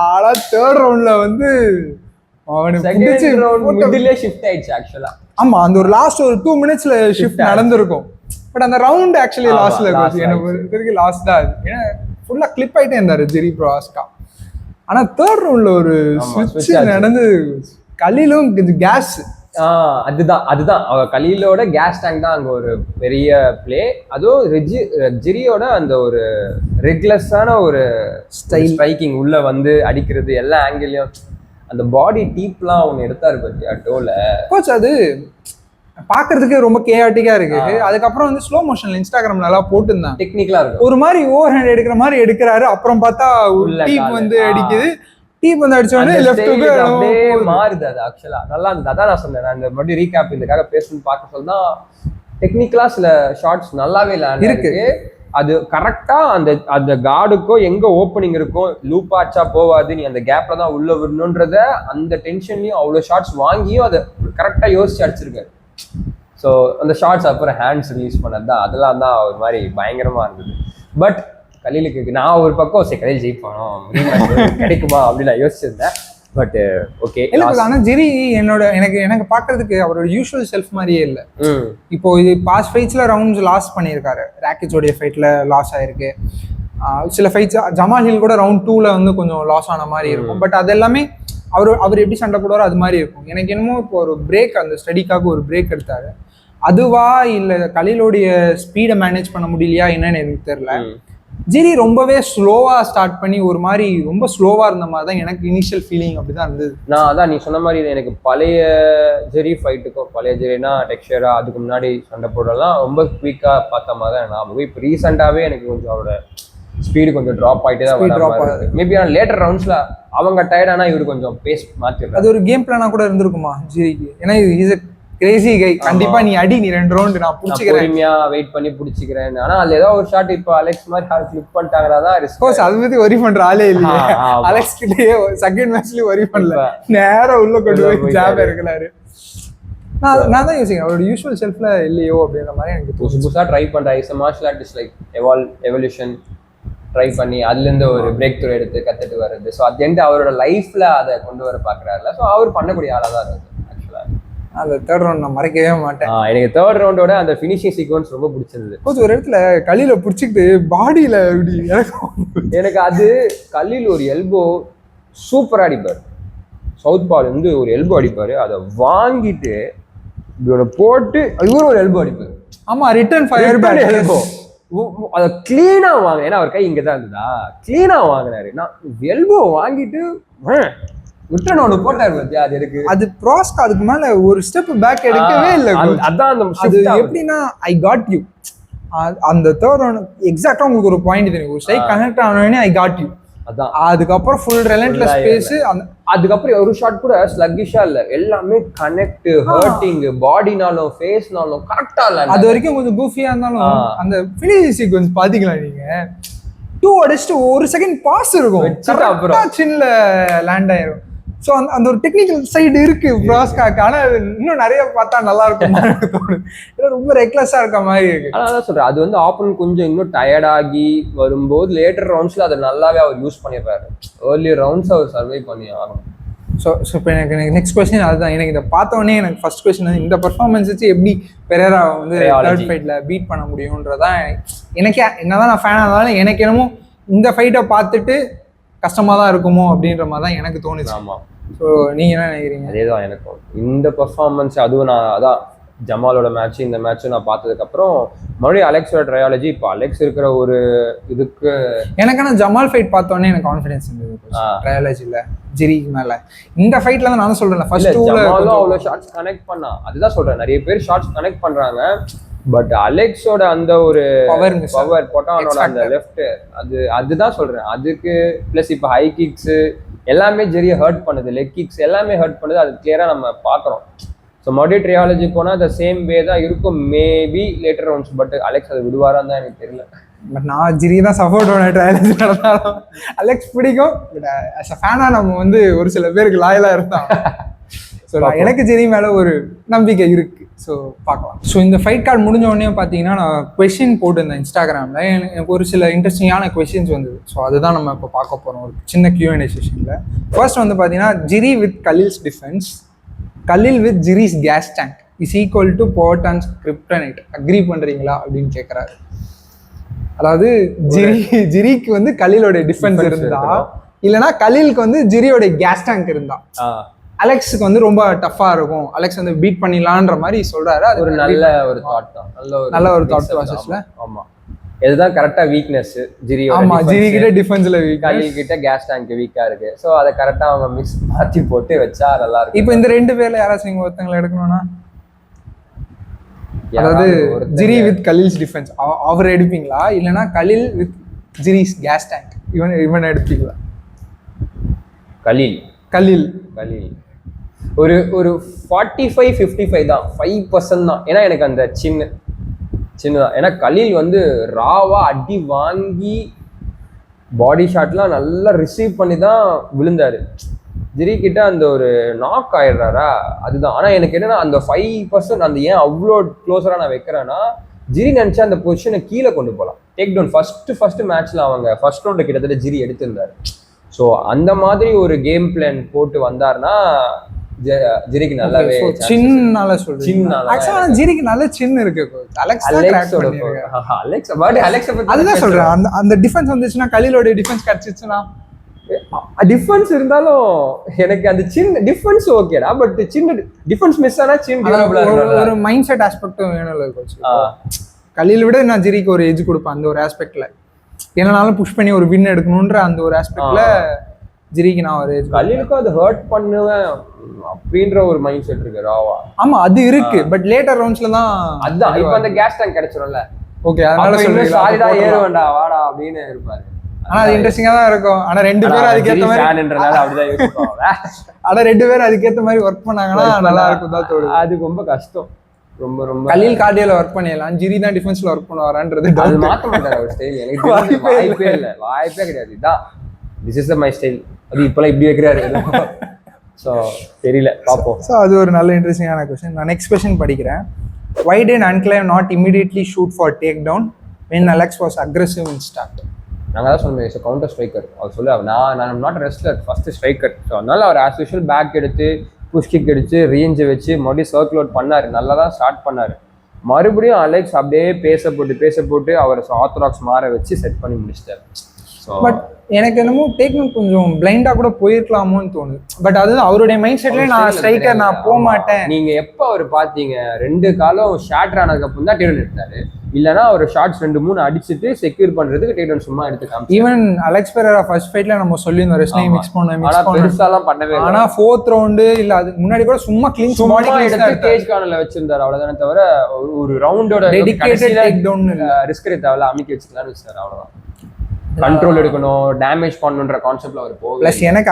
ஆனா 3rd ரவுண்ட்ல வந்து ஆமா, அந்த ஒரு லாஸ்ட் ஒரு 2 மினிட்ஸ்ல ஷிஃப்ட் நடந்திருக்கும். பட் அந்த ரவுண்ட் ஆக்சுவலி லாஸ்ட்ல எனக்கு லாஸ்ட் தான். ஏன்னா ஃபுல்லா கிளிப் ஆயிட்டே இருந்தாரு ஜெரி ப்ராஸ்கா. ஆனா 3rd ரவுண்ட்ல ஒரு ஸ்விட்ச் நடந்து கலிலும் கேஸ் அதுதான் கலீலோட கேஸ் டேங்க் தான் அங்க ஒரு பெரிய பிளே. அதுவும் ஜிரியோட அந்த ஒரு ரெகுலஸான ஒரு ஸ்ட்ரைக்கிங் உள்ள வந்து அடிக்கிறது எல்லா ஆங்கிலையும் அந்த பாடி டீப்லாம் ஒன்று எடுத்தாரு பத்தியா டோல கோச். அது பாக்குறதுக்கு ரொம்ப கேஆட்டிக்கா இருக்கு. அதுக்கப்புறம் வந்து ஸ்லோ மோஷன்ல இன்ஸ்டாகிராம்ல எல்லாம் போட்டுருந்தான். டெக்னிக்கலா இருக்கு. ஒரு மாதிரி ஓவர் ஹேண்ட் எடுக்கிற மாதிரி எடுக்கிறாரு. அப்புறம் பார்த்தா டீப் வந்து அடிக்குது. டீப் வந்து அடிச்ச உடனே லெஃப்ட் அப்படியே மாறுது. அது ஆக்சுவலா நல்லா இருந்தது. அதான் நான் சொன்னேன். நான் இந்த மறுபடியும் ரீகேப் இதுக்காக பேசணும்னு பார்க்க சொல்லி தான் டெக்னிக்கலா சில ஷார்ட்ஸ் நல்லாவே லேண்ட் இருக்கு. அது கரெக்டா அந்த கார்டுக்கோ எங்க ஓப்பனிங் இருக்கும், லூப் ஆச்சா போவாது, நீ அந்த கேப்ல தான் உள்ள விடணுன்றத அந்த டென்ஷன்லயும் அவ்வளவு ஷார்ட்ஸ் வாங்கியும் அதை கரெக்டா யோசிச்சு அடிச்சிருக்காரு. ஸோ அந்த ஷார்ட்ஸ் அப்புறம் ஹேண்ட்ஸ் யூஸ் பண்ணது தான் அதெல்லாம் தான் ஒரு மாதிரி பயங்கரமா இருந்தது. பட் கலீலுக்கு நான் ஒரு பக்கம் சரி கலீல் ஜெயிப்பானோம் கிடைக்குமா அப்படின்னு நான் யோசிச்சிருந்தேன். But okay. ஆனா ஜெரி எனக்கு பாக்குறதுக்கு அவரோட யூஷுவல் செல்ஃப் மாதிரியே இல்லை. இப்போ இது பாஸ்ட் ஃபைட்ஸ்ல ரவுண்ட்ஸ் லாஸ் பண்ணியிருக்காரு. ராக்கிச்சோடைய ஃபைட்ல லாஸ் ஆயிருக்கு. சில ஃபைட்ஸ் ஜமால் ஹில் கூட ரவுண்ட் 2ல வந்து கொஞ்சம் லாஸ் ஆன மாதிரி இருக்கும். பட் அது எல்லாமே அவர் எப்படி சண்டை போடுவாரோ அது மாதிரி இருக்கும். எனக்கு என்னமோ இப்போ ஒரு பிரேக், அந்த ஸ்டடிக்காக ஒரு பிரேக் எடுத்தாரு. அதுவா இல்லை கலீலோடைய ஸ்பீடை மேனேஜ் பண்ண முடியலையா என்னன்னு எனக்கு தெரியல. ஜிரி ரொம்பவே ஸ்லோவா ஸ்டார்ட் பண்ணி ஒரு மாதிரி ரொம்ப ஸ்லோவா இருந்த மாதிரி தான் எனக்கு இனிஷியல் ஃபீலிங் அப்படிதான் இருந்தது. நான் அதான் நீ சொன்ன மாதிரி எனக்கு பழைய ஜெரி ஃபைட்டுக்கும் பழைய ஜெரினா டெக்ஸ்டரா அதுக்கு முன்னாடி சண்டை போடலாம் ரொம்ப குயிக்கா பார்த்த மாதிரி தான் ஞாபகம். இப்போ ரீசெண்டாவே எனக்கு கொஞ்சம் அவரோட ஸ்பீடு கொஞ்சம் ட்ராப் ஆகிட்டே தான். மேபி ஆனால் லேட்டர் ரவுண்ட்ஸ்ல அவங்க டயர்டானா இவரு கொஞ்சம் பேஸ் மாத்திருக்காரு. அது ஒரு கேம் பிளானா கூட இருந்திருக்குமா ஜிரிக்கு? ஏன்னா இது கிரேசி கை. கண்டிப்பா நீ அடி, நீ 2 ரவுண்ட் நான் புடிச்சிக்கிறேன், பொறுமையா வெயிட் பண்ணி புடிச்சிக்கிறேன். ஆனா அதுல ஏதோ ஒரு ஷாட் இப்போ அலெக்ஸ் மாதிரி ஹார்ட் ஃபிளிப் பண்ணிட்டாங்கடா தான் ரிஸ்க். கோர்ஸ் அது பத்தி வரி பண்ற ஆளே இல்லையே. அலெக்ஸ் கிட்டயே செகண்ட் மேட்ச்லயே வரி பண்ணல, நேரா உள்ள கொண்டு போய் ஜாப் இருக்கிறாரு. நான் தான் யோசிக்கிறேன் அவரோட யூஷுவல் செல்ஃப்ல இல்லையோ அப்படின்ற மாதிரி எனக்கு புதுசா ட்ரை பண்றேன். Is martial artist like evolution try பண்ணி அதுலேருந்து ஒரு பிரேக் த்ரூ எடுத்து கற்றுட்டு வர்றது. ஸோ அது எந்த அவரோட லைஃப்ல அதை கொண்டு வர பார்க்குறாருல. ஸோ அவர் பண்ணக்கூடிய ஆளாக தான் இருக்குது ஆக்சுவலாக. அந்த தேர்ட் ரவுண்ட் நான் மறக்கவே மாட்டேன். எனக்கு தேர்ட் ரவுண்டோட அந்த ஃபினிஷிங் சீக்வன்ஸ் ரொம்ப பிடிச்சிருந்தது. கொஞ்சம் ஒரு இடத்துல கலீல பிடிச்சிக்கிட்டு பாடியில் இப்படி எனக்கு அது கலீல் ஒரு எல்போ சூப்பராக அடிப்பார். சவுத் பால் வந்து ஒரு எல்போ அடிப்பார். அதை வாங்கிட்டு இப்படி போட்டு இவரும் ஒரு எல்போ அடிப்பார். ஆமாம், ரிட்டர்ன் ஃபயர் பேக் எல்போ அதை கிளீனா வாங்க. ஏன்னா அவர் கை இங்கதான் இருந்ததா, கிளீனா வாங்கினாரு. நான் எல்போ வாங்கிட்டு ரிட்டர்ன் ஒன்று போட்டாரு பத்தியா. அது இருக்கு, அது ப்ராஸ்க் அதுக்கு மேல ஒரு ஸ்டெப் பேக் எடுக்கவே இல்லை. அதான் அந்த அது எப்படின்னா ஐ காட் யூ. அந்த தேர்ட் ரவுண்ட் எக்ஸாக்டா உங்களுக்கு ஒரு பாயிண்ட் தெரியும். ஒரு ஸ்ட்ரைக் கனெக்ட் ஆனோடனே ஐ காட் யூ. அதான் அதுக்கப்புறம் ஃபுல் ரெலன்ட்லெஸ் பேஸ். அதுக்கப்புறம் ஒரு ஷாட் கூட ஸ்லக்கிஷா இல்ல, எல்லாமே கனெக்ட், ஹர்ட்டிங், பாடினாலும் ஃபேஸ்னாலும் கரெக்டா இல்ல. அது வரைக்கும் கொஞ்சம் கூஃபியா இருந்தாலும் அந்த ஃபினிஷிங் சீக்வென்ஸ் பாத்தீங்களா நீங்க? 2 அடிச்சுட்டு ஒரு செகண்ட் பாஸ் இருக்கும், அப்புறம் சின்ன லேண்ட் ஆயிரும். ஸோ அந்த ஒரு டெக்னிக்கல் சைடு இருக்கு ப்ராஸ்காக்கு. ஆனா இன்னும் நிறைய பார்த்தா நல்லா இருக்கும் தோணுது. ரொம்ப ரெக்லெஸ்ஸா இருக்க மாதிரி இருக்கு. அதான் சொல்றேன், அது வந்து ஆப்போனன்ட் கொஞ்சம் இன்னும் டயர்டாகி வரும்போது லேட்டர் ரவுண்ட்ஸ்ல அதை நல்லாவே அவர் யூஸ் பண்ணிடுறாரு. ஏர்லி ரவுண்ட்ஸ் அவர் சர்வை பண்ணி ஆகணும். ஸோ இப்போ எனக்கு நெக்ஸ்ட் கொஸ்டின் அதுதான். எனக்கு இதை பார்த்தோன்னே எனக்கு ஃபர்ஸ்ட் கொஸ்டின் வந்து இந்த பர்ஃபார்மன்ஸ் வச்சு எப்படி பெரேரா வந்து தேர்ட் ஃபைட்ல பீட் பண்ண முடியும்ன்றதான். எனக்கே என்னதான் நான் ஃபேனாக இருந்தாலும் எனக்கு என்னமோ இந்த ஃபைட்டை பார்த்துட்டு கஷ்டமா தான் இருக்குமோ அப்படின்ற மாதிரி தான் எனக்கு தோணுச்சு. ஆமா. ஸோ நீங்க என்ன நினைக்கிறீங்க? அதேதான் எனக்கும் இந்த பர்ஃபார்மன்ஸ். அதுவும் நான் அதான் ஜமாலோட மேட்ச் இந்த மேட்சும் நான் பார்த்ததுக்கப்புறம் மறுபடியும் அலெக்ஸோட ட்ரையாலஜி. இப்போ அலெக்ஸ் இருக்கிற ஒரு இதுக்கு எனக்கான ஜமால் ஃபைட் பார்த்தோன்னே எனக்கு கான்ஃபிடன்ஸ் இருந்தது ட்ரையாலஜியில் ஜெரிக்கு மேலே. இந்த ஃபைட்ல தான் நானும் சொல்றேன் ஃபர்ஸ்ட் ஜமாலும் அவ்வளோ ஷாட்ஸ் கனெக்ட் பண்ணா. அதுதான் சொல்றேன், நிறைய பேர் ஷாட்ஸ் கனெக்ட் பண்றாங்க. பட் அலெக்ஸோட அந்த ஒரு பவர் பொட்டானோட அந்த லெஃப்ட் அதுதான் சொல்றேன். அதுக்கு பிளஸ் இப்போ ஹை கிக்ஸ் எல்லாமே ஜெரியை ஹர்ட் பண்ணுது, லெக் கிக்ஸ் எல்லாமே ஹர்ட் பண்ணுது. அது கிளியரா நம்ம பார்க்குறோம். ஸோ மறுபடியும் ட்ரையாலஜி போனால் த சேம் வே தான் இருக்கும் maybe later rounds. But Alex அதை விடுவாரான்னு தான் எனக்கு தெரியல. பட் நான் ஜெரி தான் சப்போர்ட் பண்ணேன் ட்ரையாலஜி நடந்தாலும். அலெக்ஸ் பிடிக்கும், பட் ஆஸ் அ ஃபேனா நம்ம வந்து ஒரு சில பேருக்கு லாயலாக இருந்தான். ஸோ எனக்கு ஜெரி மேலே ஒரு நம்பிக்கை இருக்கு. ஸோ பார்க்கலாம். ஸோ இந்த ஃபைட் கார்டு முடிஞ்ச உடனே பார்த்தீங்கன்னா நான் கொஸ்டின் போட்டிருந்தேன் இன்ஸ்டாகிராமில். எனக்கு ஒரு சில இன்ட்ரெஸ்டிங்கான கொஸ்டின்ஸ் வந்தது. ஸோ அதுதான் நம்ம இப்போ பார்க்க போகிறோம் ஒரு சின்ன Q&A செஷனில். ஃபர்ஸ்ட் வந்து பார்த்தீங்கன்னா Jiri with Khalil's defence, Khalil with Jiri's gas tank is equal to Poatan's kryptonite. Agree பண்ணுறீங்களா அப்படின்னு கேட்குறாரு. அதாவது ஜிரிக்கு வந்து கலீலோட டிஃபென்ஸ் இருந்தா, இல்லைனா கலீலுக்கு வந்து ஜிரியோட கேஸ் டேங்க் இருந்தா அலெக்ஸுக்கு வந்து ரொம்ப டஃபா இருக்கும், அலெக்ஸ் வந்து பீட் பண்ணிடலான்ற மாதிரி சொல்றாரு. அது ஒரு நல்ல ஒரு தாட் தான், நல்ல ஒரு தாட் ப்ராசஸ்ல. ஆமா, இதுதான் கரெக்டா வீக்னஸ் ஜிரியோட. ஆமா, ஜிரி கிட்ட டிஃபென்ஸ்ல வீக், கலில் கிட்ட கேஸ் டேங்க் வீக்கா இருக்கு. சோ அத கரெக்டா அவங்க மிக்ஸ் மாத்தி போட்டு வச்சா நல்லா இருக்கும். இப்போ இந்த 2 பேர்ல யாராச்சும் நீங்க ஒருத்தங்களை எடுக்கணும்னா, அதாவது ஜிரி வித் கலில்ஸ் டிஃபென்ஸ், அவர் எடுப்பீங்களா இல்லனா கலில் வித் ஜிரிஸ் கேஸ் டேங்க் இவன் எடுப்பீங்களா? கலில் கலில் கலில் ஒரு 45-55 தான், 5% தான். ஏன்னா எனக்கு அந்த சின்னதான். ஏன்னா கலில் வந்து ராவா அடி வாங்கி பாடி ஷாட்லாம் நல்லா ரிசீவ் பண்ணி தான் விழுந்தாரு. ஜிரி கிட்ட அந்த ஒரு நாக் ஆயிடுறாரா, அதுதான். ஆனா எனக்கு என்னன்னா அந்த 5% அந்த ஏன் அவ்வளோ க்ளோஸரா நான் வைக்கிறேன்னா, ஜிரி நினைச்சா அந்த பொசிஷனை கீழே கொண்டு போகலாம். டேக் டவுன் ஃபர்ஸ்ட் மேட்ச்ல அவங்க ஃபர்ஸ்ட் ரவுண்ட் கிட்டத்தட்ட ஜிரி எடுத்திருந்தாரு. ஸோ அந்த மாதிரி ஒரு கேம் பிளான் போட்டு வந்தாருன்னா ஜிரிக்கு நல்லாவே சின்னால சொல்றீங்க. ஆக்சுவலா ஜிரிக்கு நல்ல சின்ன இருக்கு. அதுதான் சொல்றேன், அந்த டிஃபென்ஸ் வந்துச்சுன்னா, கலிலோட டிஃபென்ஸ் கிடைச்சிச்சுன்னா, டிஃபென்ஸ் இருந்தாலும் எனக்கு அந்த சின்ன டிஃபென்ஸ் ஓகேடா, பட் சின்ன டிஃபென்ஸ் மிஸ் ஆனா சின்ன ஒரு மைண்ட் செட் ஆஸ்பெக்டும் வேணும்ல கோச். கலில விட நான் ஜிரிக்கு ஒரு எட்ஜ் கொடுப்பேன் அந்த ஒரு ஆஸ்பெக்ட்ல. என்னனாலும் புஷ் பண்ணி ஒரு வின் எடுக்கணும்ன்ற அந்த ஒரு ஆஸ்பெக்ட்ல ஜிரிக்கு நான் ஒரு கலிலுக்கும் அது ஹர்ட் பண்ணுவேன் அப்படின்ற ஒரு மைண்ட் செட் இருக்கு ராவா. ஆமா அது இருக்கு, பட் லேட்டர் ரவுண்ட்ஸ்ல தான் அதான் இப்போ அந்த கேஸ் டேங்க் கிடைச்சிரும்ல. ஓகே, அதனால சொல்றேன் சாலிடா ஏற வேண்டாம் வாடா அப்படின்னு இருப்பாரு. ஆனா அது இன்ட்ரெஸ்டிங்கா தான் இருக்கும். ஆனா 2 பேரும் அதுக்கேத்த மாதிரி அப்படிதான் யோசிப்பாங்க. ஆனா 2 பேரும் அதுக்கேத்த மாதிரி ஒர்க் பண்ணாங்கன்னா நல்லா இருக்கும் தான் தோணுது. அது ரொம்ப கஷ்டம். ரொம்ப கலில் கார்டியோல ஒர்க் பண்ணிடலாம், ஜிரி தான் டிஃபென்ஸ்ல ஒர்க் பண்ணுவாரான்றது அது மாத்த மாட்டாரு அவர் ஸ்டைல். எனக்கு வாய்ப்பே இல்ல, வாய்ப்பே கிடையாது. இதான் திஸ் இஸ் மை ஸ்டைல். அது இப்பெல்லாம் இப்படி வைக்கிறாரு. ஸோ தெரியல, பார்ப்போம். ஸோ அது ஒரு நல்ல இன்ட்ரெஸ்டிங்கான கொஸ்டின். நான் நெக்ஸ்ட் கொஸ்டின் படிக்கிறேன். Why did Enclave not immediately shoot for takedown when Alex was aggressive in start? நாங்கள் தான் சொன்னோம், கவுண்டர் ஸ்ட்ரைக்கர். அவர் சொல்லு, நான் not wrestler, first striker. So அதனால அவர் ஆஸ் யூஷுவல் பேக் எடுத்து புஷ் கிக் அடிச்சு ரேஞ்சை வச்சு மறுபடியும் சர்க்கிள் அவுட் பண்ணார். நல்லா தான் ஸ்டார்ட் பண்ணார். மறுபடியும் அலெக்ஸ் அப்படியே பேச போட்டு அவர் ஆர்த்தடாக்ஸ் மாற வச்சு செட் பண்ணி முடிச்சிட்டார். பட் எனக்கு என்னமோ டேக்டவுன் கொஞ்சம் பிளைண்டா கூட போயிருக்கலாமோன்னு தோணுது. பட் அது அவருடைய மைண்ட் செட்ல நான் ஸ்ட்ரைக்கர் நான் போக மாட்டேன். நீங்க எப்ப அவர் பாத்தீங்க 2 காலம் ஷார்ட் ஆனதுக்கு அப்புறம் தான் டேக்டவுன் எடுத்தாரு. இல்லனா ஒரு ஷார்ட்ஸ் 2-3 அடிச்சிட்டு செக்யூர் பண்றதுக்கு டேக்டவுன் சும்மா எடுத்து காமிச்சாரு. ஈவன் அலெக்ஸ் பெரேரா ஃபர்ஸ்ட் ஃபைட்ல நம்ம சொல்லியிருந்தோம் ரெஸ்லிங் மிக்ஸ் பண்ண பெருசாலாம் பண்ணவே இல்லை. ஆனா 4th ரவுண்ட் இல்ல அது முன்னாடி கூட சும்மா க்ளீன் பாடி எடுத்து கேஜ் கார்னர்ல வச்சிருந்தாரு. அவ்வளவுதானே தவிர ஒரு ரவுண்டோட டெடிகேட்டட் டேக்டவுன் ரிஸ்க் எடுத்தாவல அமிக்கி வச்சுக்கலாம்னு வச்சாரு. அவ்வளவுதான். கண்ட்ரோல் எடுக்கணும், டேமேஜ் பண்ணணும்ன்ற கான்செப்ட்ல அவர் போகுது. பிளஸ் எனக்கு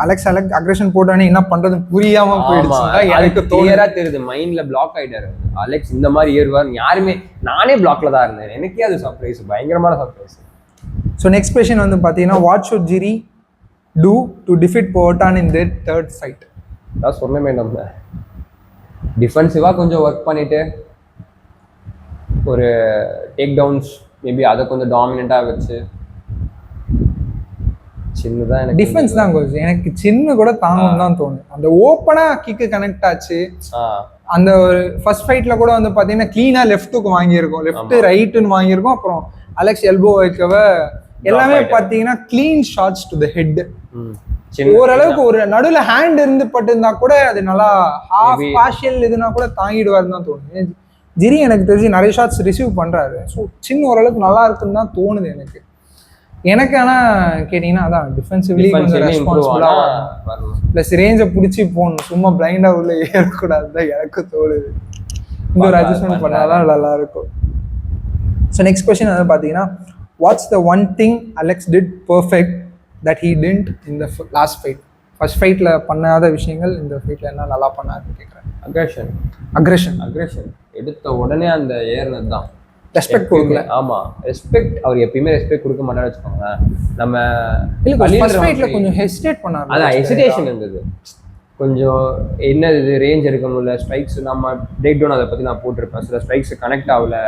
அலெக்ஸ் அக்ரெஷன் போட்டானே என்ன பண்றது புரியாம போயிடுச்சு. எனக்கு கிளியரா தெரியுது, மைண்ட்ல பிளாக் ஆயிட்டாரு அலெக்ஸ். இந்த மாதிரி ஏறுவார் யாருமே, நானே பிளாக்ல தான் இருந்தேன். எனக்கே அது சர்ப்ரைஸ், பயங்கரமான சர்ப்ரைஸ். ஸோ நெக்ஸ்ட் கொஸ்டின் வந்து பார்த்தீங்கன்னா, what should Jiri do to defeat Poatan in there third fight? அதான் சொன்னமே, நம்ம டிஃபென்சிவா கொஞ்சம் ஒர்க் பண்ணிட்டு ஒரு டேக் டவுன்ஸ் மேபி அதை கொஞ்சம் டாமினண்டா வச்சு சின்னதான் எனக்கு டிஃபென்ஸ் தான் கோச். எனக்கு சின்ன கூட தாங்கும் தான் தோணுது. அந்த ஓப்பனா கிக்கு கனெக்ட் ஆச்சு. அந்த ஒரு ஃபர்ஸ்ட் ஃபைட்ல கூட வந்து பாத்தீங்கன்னா கிளீனா லெஃப்ட்டுக்கு வாங்கியிருக்கோம், லெஃப்ட் ரைட்டுன்னு வாங்கியிருக்கோம். அப்புறம் அலெக்ஸ் எல்போ வைக்கவ எல்லாமே பாத்தீங்கன்னா clean shots to the head. ஓரளவுக்கு ஒரு நடுவுல ஹேண்ட் இருந்து பட்டிருந்தா கூட அது நல்லா ஹாஃப் பார்ஷியல் இதுனா கூட தாங்கிடுவாருன்னு தான் தோணுது. ஜிரி எனக்கு தெரிஞ்சு நிறைய ஷாட்ஸ் ரிசீவ் பண்றாரு. ஸோ சின்ன ஓரளவுக்கு நல்லா இருக்குன்னு தான் தோணுது எனக்கு. ஆனா கேட்டீங்கன்னா அதான் டிஃபென்சிவ்லி கொஞ்சம் ரெஸ்பான்சிபிளா பிளஸ் ரேஞ்சை பிடிச்சி போகணும், சும்மா பிளைண்டா உள்ள ஏறக்கூடாது தான் எனக்கு தோணுது. இந்த ஒரு அட்ஜஸ்ட்மெண்ட் பண்ணாதான் நல்லா இருக்கும். ஸோ நெக்ஸ்ட் கொஸ்டின் வந்து பார்த்தீங்கன்னா, what's the one thing Alex did perfect that he didn't in the last fight? First ஃபைட்ல பண்ணாத விஷயங்கள் இந்த ஃபைட்ல என்ன நல்லா பண்ணாருன்னு கேட்குறேன். அக்ரெஷன் எடுத்த உடனே அந்த ஏறினது தான். ரெஸ்பெக்ட் கொடுக்கல. ஆமா, ரெஸ்பெக்ட் அவர் எப்பயுமே ரெஸ்பெக்ட் கொடுக்க மாட்டாரு வச்சுக்கோங்களேன். நம்ம ஃபர்ஸ்ட் ஃபைட்ல கொஞ்சம் ஹெசிடேட் பண்ணாரு. அதான் ஹெசிடேஷன் இருந்தது கொஞ்சம். என்ன இது ரேஞ்ச் எடுக்க முடியல, ஸ்ட்ரைக்ஸ் நம்ம பிரேக் டவுன் அதை பற்றி நான் போட்டிருப்பேன். சில ஸ்ட்ரைக்ஸ் கனெக்ட் ஆகல,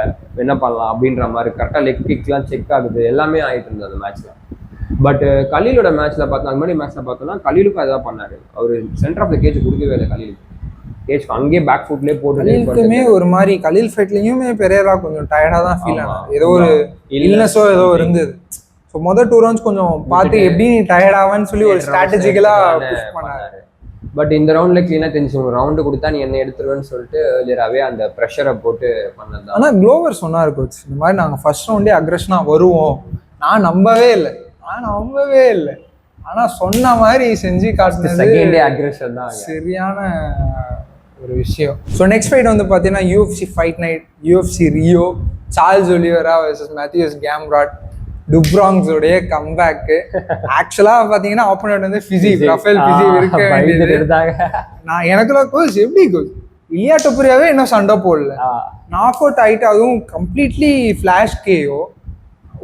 என்ன பண்ணலாம் அப்படின்ற மாதிரி கரெக்டாக லெக் கிக்லாம் செக் ஆகுது, எல்லாமே ஆகிட்டு இருந்தது அந்த மேட்ச்ல. பட் கலீலோட மேட்ச்ல பார்த்தோம், அது மாதிரி மேட்ச்ல பார்த்தோம்னா கலீலுக்கும் அதான் பண்ணாரு. அவர் சென்டர் ஆஃப் த கேஜ் கொடுக்கவே இல்லை கலீலுக்கு. கேஜ் அங்கேயே பேக் ஃபுட்லேயே போட்டு ஒரு மாதிரி கலீல் ஃபைட்லயுமே பெரேரா கொஞ்சம் டயர்டா தான் ஃபீல் ஆனாரு. ஏதோ ஒரு இல்னஸோ ஏதோ இருந்தது. ஸோ மொதல் 2 ரவுண்ட்ஸ் கொஞ்சம் பார்த்து எப்படி நீ டயர்ட் ஆவான்னு சொல்லி ஒரு ஸ்ட்ராட்டஜிக்கலா புஷ் பண்ணாரு. பட் இந்த ரவுண்ட்ல கிளீனா தெரிஞ்சு ரவுண்டு கொடுத்தா நீ என்ன எடுத்துருவேன்னு சொல்லிட்டு ஏர்லியராகவே அந்த ப்ரெஷரை போட்டு பண்ணது. ஆனா குளோவர் சொன்னாரு கோச், இந்த மாதிரி நாங்க ஃபர்ஸ்ட் ரவுண்டே அக்ரெஷனா வருவோம். நான் நம்பவே இல்லை, ஆனா சொன்ன மாதிரி செஞ்சு காட்டுனது செகண்ட் அக்ரெஷன் தான் சரியான ஒரு விஷயம். ஸோ நெக்ஸ்ட் ஃபைட் வந்து பார்த்தீங்கன்னா UFC fight night, UFC Rio, Charles Oliveira versus Mateusz Gamrot, டுப்ராங்ஸோடைய கம்பேக்கு. ஆக்சுவலாக பார்த்தீங்கன்னா ஆப்போனன்ட் வந்து ரஃபேல் ஃபிசிக் இருக்க வேண்டியது. நான் எனக்குள்ள கோச் எப்படி கோச் இலியா டொப்புரியாவே இன்னும் சண்டை போடல, நாக் அவுட் ஆகிட்டு, அதுவும் கம்ப்ளீட்லி ஃபிளாஷ் கேயோ.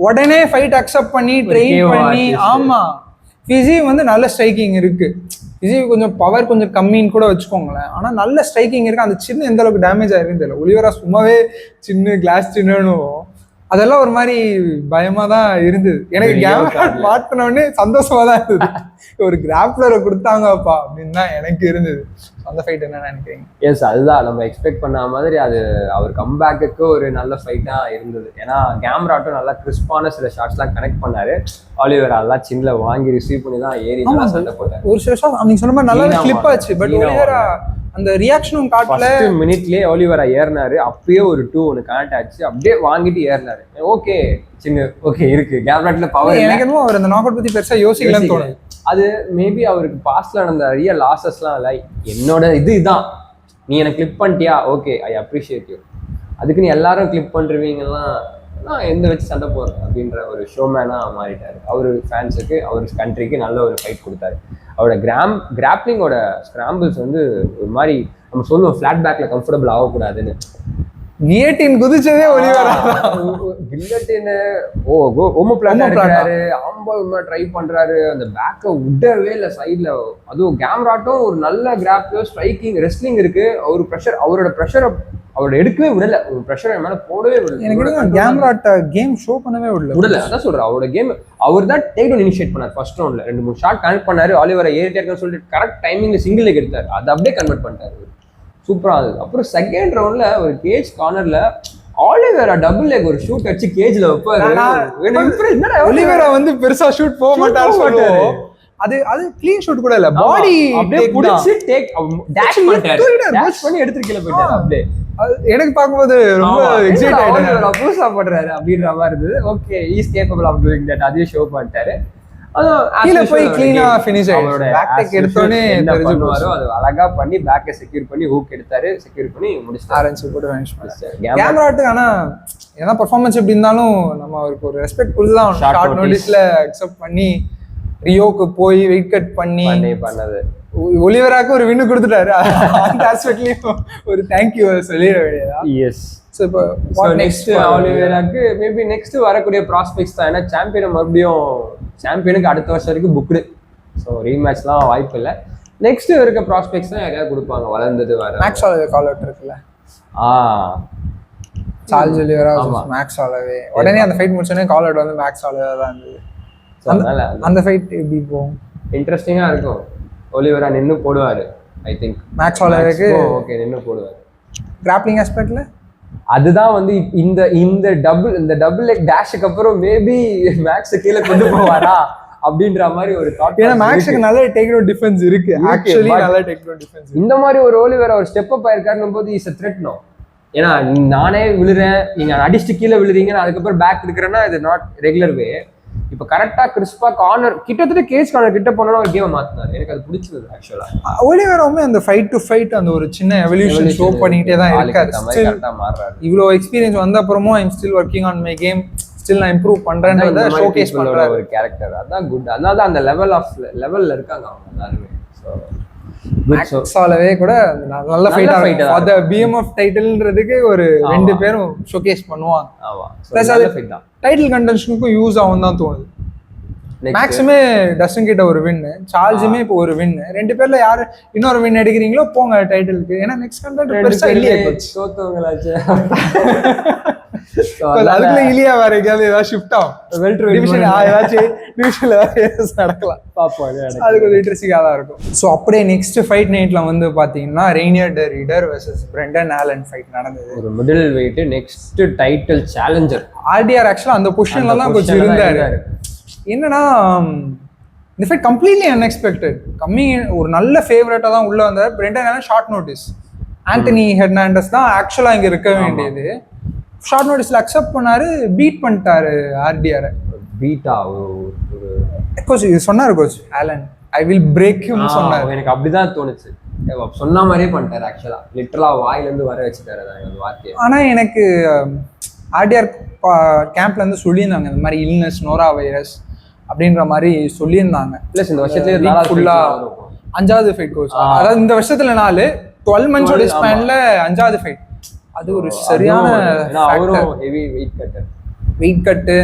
உடனே ஃபைட் அக்செப்ட் பண்ணி ட்ரெயின் பண்ணி. ஆமாம், ஃபிசி வந்து நல்ல ஸ்ட்ரைக்கிங் இருக்கு, ஃபிசி கொஞ்சம் பவர் கொஞ்சம் கம்மின்னு கூட வச்சுக்கோங்களேன், ஆனால் நல்ல ஸ்ட்ரைக்கிங் இருக்கு. அந்த சின்ன எந்த அளவுக்கு டேமேஜ் ஆயிருக்குன்னு தெரியல. ஒலிவேரா சும்மாவே சின்ன கிளாஸ் சின்னன்னு அதெல்லாம் ஒரு மாதிரி பயமா தான் இருந்தது எனக்கு. கேம்ராட் மாட்டினோடனே சந்தோஷமா தான் இருந்தது, ஒரு கிராப்லரை கொடுத்தாங்கப்பா அப்படின்னு தான் எனக்கு இருந்தது. அந்த ஃபைட் என்ன நினைக்கிறீங்க? எஸ், அதுதான் நம்ம எக்ஸ்பெக்ட் பண்ண மாதிரி. அது அவர் கம்பேக்கு ஒரு நல்ல ஃபைட்டா இருந்தது. ஏன்னா கேம்ராட்டும் நல்லா கிறிஸ்பான சில ஷாட்ஸ்லாம் கனெக்ட் பண்ணாரு. ஒலிவேரா எல்லாம் சின்ன வாங்கி ரிசீவ் பண்ணி தான் ஏறி சண்டை போட்டாரு. ஒரு சில ஷாட் நீங்க சொன்ன மாதிரி நல்லா கிளிப் ஆச்சு, பட் ஒலிவேரா அந்த ரியாக்ஷனும் காட்டல. மினிட்லயே ஒலிவேரா ஏறினாரு, அப்பயே ஒரு 2 ஒன்று கனெக்ட் ஆச்சு, அப்படியே வாங்கிட்டு ஏறினாரு. ஓகே சின்ன ஓகே இருக்கு கேம்ராட்ல பவர். எனக்கு என்னமோ அவர் அந்த நாக் அவுட் பத்தி பெருசா யோசிக்கலன்னு தோணுது. அது மேபி அவருக்கு பாஸ்ட்ல நடந்த ரியல் லாசஸ்லாம் இல்லை. என்னோட இதுதான், நீ எனக்கு கிளிப் பண்ணிட்டியா, ஓகே ஐ அப்ரிஷியேட் யூ. அதுக்கு நீ எல்லாரும் கிளிப் பண்ணுறவங்கலாம் நான் எந்த வச்சு சண்டை போடுறேன் அப்படின்ற ஒரு ஷோமேனாக மாறிட்டார். அவர் ஃபேன்ஸுக்கு அவர் கண்ட்ரிக்கு நல்ல ஒரு ஃபைட் கொடுத்தாரு. அவரோட கிராப்ளிங்கோட ஸ்கிராம்பிள்ஸ் வந்து ஒரு மாதிரி நம்ம சொல்லுவோம் ஃப்ளாட் பேக்ல கம்ஃபர்டபுள் ஆகக்கூடாதுன்னு. கில்லட்டின் குதிச்சதே ஒலிவேரா. கில்லட்டின் ஓமோபிளாட்டாரு, ஆம்பா ட்ரை பண்றாரு, அந்த பேக்கை விடவே இல்லை சைட்ல. அதுவும் கேம்ராட்டும் ஒரு நல்ல கிராப்ல ஸ்ட்ரைக்கிங் ரெஸ்லிங் இருக்கு. அவர் ப்ரெஷர், அவரோட ப்ரெஷரை அவரோட எடுக்கவே விடல, ஒரு ப்ரெஷர் மேல போடவே விடல. எனக்கு கேம்ராட் கேம் ஷோ பண்ணவே விடல. அதான் சொல்றேன், அவரோட கேம் அவர் தான் டேக் டவுன் இனிஷியேட் பண்ணார். ஃபர்ஸ்ட் ரவுண்ட்ல 2-3 ஷாட் கனெக்ட் பண்ணாரு. ஒலிவேரா ஏறிட்டே சொல்லிட்டு கரெக்ட் டைமிங்ல சிங்கிள் லெக் எடுத்தாரு, அதை அப்படியே கன்வெர்ட் பண்ணிட்டாரு. சூப்பரா இருந்தது. அப்புறம் செகண்ட் ரவுண்ட்ல ஒரு கேஜ் கார்னர்ல ஒலிவேரா டபுள் லெக் ஒரு ஷூட் அடிச்சு கேஜ்ல வைப்பாரு. ஒலிவேரா வந்து பெருசா ஷூட் போக மாட்டாரு. அது க்ளீன் ஷூட் கூட இல்ல, பாடி அப்படியே புடிச்சு டேக் டாஷ் பண்ணிட்டாரு, டாஷ் பண்ணி எடுத்து கீழ போயிட்டாரு. அப்படியே எனக்கு பாக்கும்போது ரொம்ப எக்ஸைட் ஆயிட்டாரு. புதுசா பண்றாரு அப்படின்ற மாதிரி இருந்தது. Okay is capable of doing that, அதையும் ஷோ பண்ணிட்டாரு. கீழ போய் க்ளீனா ஃபினிஷ் ஆயிடுச்சு. பேக் டேக் எடுத்தோனே தெரிஞ்சு போவாரு. அது அழகா பண்ணி பேக்கை செக்யூர் பண்ணி ஹூக் எடுத்தாரு, செக்யூர் பண்ணி முடிச்சிட்டாரு. ஆரஞ்சு போட்டு ஃபினிஷ் பண்ணாரு. கேம்ராட் ஆனா ஏன்னா பெர்ஃபார்மன்ஸ் எப்படி இருந்தாலும் நம்ம அவருக்கு ஒரு ரெஸ்பெக்ட் கொடுத்து தான் ஷார்ட் நோட்டீஸ்ல அக்செப்ட் பண்ணி ரியோக்கு போய் வெயிட் கட் பண்ணி பண்ணது. ஒலிவேராக்கு ஒரு வின்னு கொடுத்துட்டாரு. அந்த ஆஸ்பெக்ட்லயும் ஒரு தேங்க்யூ சொல்லிட வேண்டியதா. எஸ். ஸோ இப்போ நெக்ஸ்ட் ஒலிவேராக்கு மேபி நெக்ஸ்ட் வரக்கூடிய ப்ராஸ்பெக்ட்ஸ் தான். ஏன்னா சாம்பியன் மறுபடியும் சாம்பியனுக்கு அடுத்த வருஷம் வரைக்கும் புக்டு. ஸோ ரீமேட்ச்லாம் வாய்ப்பு இல்லை. நெக்ஸ்ட் இருக்க ப்ராஸ்பெக்ட்ஸ் தான் யாரையாவது கொடுப்பாங்க வளர்ந்தது வர. மேக்ஸ் ஆலவே கால் அவுட் இருக்குல்ல, சார்ல்ஸ் ஒலிவேரா மேக்ஸ் ஆலவே. உடனே அந்த ஃபைட் முடிச்சோடனே கால் அவுட் வந்து மேக்ஸ் ஆலவே தான் இருந்தது. அந்த ஃபைட் எப்படி போகும்? இன்ட்ரெஸ்டிங்கா இருக்கும். ஒலிவேரா நின்னு போடுவாரு. ஐ திங்க் மேக்ஸ் ஆலவேக்கு ஓகே நின்னு போடுவாரு. கிராப்ளிங் ஆஸ்பெக்ட்ல அதுதான் வந்து இந்த டபுள் லெக் டேஷுக்கு அப்புறம் மேபி மேக்ஸ் கீழே கொண்டு போவாரா அப்படின்ற மாதிரி ஒரு தாட். ஏன்னா மேக்ஸ்க்கு நல்ல டேக் டவுன் டிஃபென்ஸ் இருக்கு. ஆக்சுவலி நல்ல டேக் டவுன் டிஃபென்ஸ். இந்த மாதிரி ஒரு ஒலிவேரா ஒரு ஸ்டெப் அப் ஆயிருக்காருன்னும் போது இஸ் a threat நோ. ஏன்னா நானே விழுறேன், நீங்க அடிச்சுட்டு கீழே விழுறீங்க, அதுக்கப்புறம் பேக் இருக்கிறேன்னா இது நாட் ரெகுலர் வே. இப்போ கரெக்டா கிறிஸ்பா கார்னர் கிட்டத்தட்ட கேஜ் கார்னர் கிட்ட போனா ஒரு கேம் மாத்தினாரு. எனக்கு அது பிடிச்சது ஆக்சுவலா. ஒலிவேராவுமே அந்த ஃபைட் டு ஃபைட் அந்த ஒரு சின்ன எவல்யூஷன் ஷோ பண்ணிட்டே தான் இருக்காரு. கரெக்டா மாறாரு. இவ்வளோ எக்ஸ்பீரியன்ஸ் வந்த அப்புறமும் I am still working on my game, still நான் இம்ப்ரூவ் பண்றேன்றத ஷோகேஸ் பண்ற ஒரு கேரக்டர். அதான் குட். அதனால தான் அந்த லெவல்ல இருக்காங்க அவங்க எல்லாரும். மேக்ஸ் ஆலவே கூட நல்ல ஃபைட் ஃபார் தி BMF டைட்டில்ன்றதுக்கு ஒரு ரெண்டு பேரும் ஷோகேஸ் பண்ணுவாங்க. ஆமா, ப்ளஸ் அது டைட்டில் கண்டென்ஷனுக்கும் யூஸ் ஆகும் தான் தோணுது. மேக்ஸிமே டஸ்டன் கிட்ட ஒரு வின்னு, சார்ல்ஸுமே இப்போ ஒரு வின்னு. ரெண்டு பேர்ல யாரு இன்னொரு வின் எடுக்கிறீங்களோ போங்க டைட்டிலுக்கு. ஏன்னா நெக்ஸ்ட் கண்டென்ட் பெருசா இல்லையே, சோத்தவங்களாச்சு. அதுக்குள்ள இலியா வேற எங்கேயாவது ஏதாவது ஷிஃப்ட் ஆகும் டிவிஷன், ஏதாச்சும் டிவிஷன்ல நடக்கலாம் பார்ப்போம். அது கொஞ்சம் இன்ட்ரெஸ்டிங்காக தான் இருக்கும். ஸோ அப்படியே நெக்ஸ்ட் ஃபைட் நைட்ல வந்து பாத்தீங்கன்னா Reinier de Ridder versus Brendan Allen fight நடந்தது. ஒரு middleweight next title challenger. RDR actually அந்த பொசிஷன்ல தான் கொஞ்சம் இருந்தாரு. என்னன்னா இந்த ஃபைட் கம்ப்ளீட்லி அன்எக்ஸ்பெக்டட். ஒரு நல்ல ஃபேவரட்டா தான் உள்ள வந்தார். Brendan Allen short notice. Anthony Hernandez தான் ஆக்சுவலா இங்க இருக்க வேண்டியது. ஷார்ட் நோட்டீஸ்ல அக்செப்ட் பண்ணாரு, பீட் பண்ணிட்டாரு ஆர்டிஆர். பீட்டா கோச் இது சொன்னாரு coach Allen, I will break him சொன்னாரு. எனக்கு அப்படிதான் தோணுச்சு. சொன்ன மாதிரியே பண்ணிட்டாரு. ஆக்சுவலா லிட்டரலா வாயில இருந்து வர வச்சுட்டாரு அந்த வார்த்தையை. ஆனா எனக்கு ஆர்டிஆர் கேம்ப்ல இருந்து சொல்லியிருந்தாங்க இந்த மாதிரி இல்னஸ், நோரா வைரஸ் அப்படின்ற மாதிரி சொல்லியிருந்தாங்க. பிளஸ் இந்த வருஷத்துல ஃபுல்லா 5வது ஃபைட் கோச். அதாவது இந்த வருஷத்துல 12 மந்த்ஸோட ஸ்பேன்ல 5வது ஃபைட். அது ஒரு சரியான அவரும் ஹெவி வெயிட் கட்டு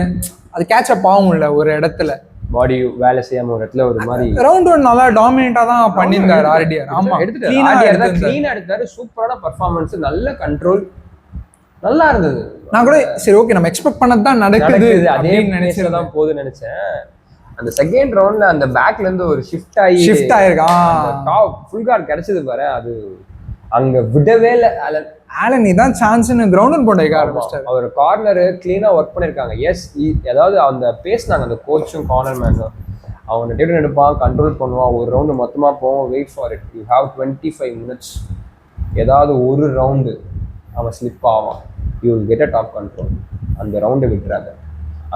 அது கேட்ச் அப் ஆகும் இல்ல ஒரு இடத்துல, பாடி வேலை செய்யாம ஒரு இடத்துல ஒரு மாதிரி. ரவுண்ட் 1 நல்லா டாமினேட்டா தான் பண்ணியிருந்தாரு ஆர்டிஆர். ஆமா, கிளீனா எடுத்தாரு. சூப்பரான பெர்ஃபார்மன்ஸ், நல்ல கண்ட்ரோல், நல்லா இருந்தது. நான் கூட சரி ஓகே நம்ம எக்ஸ்பெக்ட் பண்ணது தான் நடக்குது அதே நினைச்சதான் போதும் நினைச்சேன். அந்த செகண்ட் ரவுண்ட்ல அந்த பேக்ல இருந்து ஒரு ஷிஃப்ட் ஆயிருக்கான், ஃபுல் கார்டு கிடைச்சது பாரு. அது அங்க விடவே இல்லை ஆலன். இதான் சான்ஸ்னு கிரவுண்ட் போட்டாங்க ஆரம்பிச்சிட்டாரு. அவர் கார்னரு கிளீனா ஒர்க் பண்ணிருக்காங்க. எஸ், அதாவது அந்த பேசினாங்க அந்த கோச்சும் கார்னர் மேனும், அவன் டேட் எடுப்பான், கண்ட்ரோல் பண்ணுவான், ஒரு ரவுண்டு மொத்தமா போவோம், wait for it, you have 25 minutes. ஏதாவது ஒரு ரவுண்டு அவன் ஸ்லிப் ஆவான், you will get a top control. அந்த ரவுண்டு விட்டுறாங்க.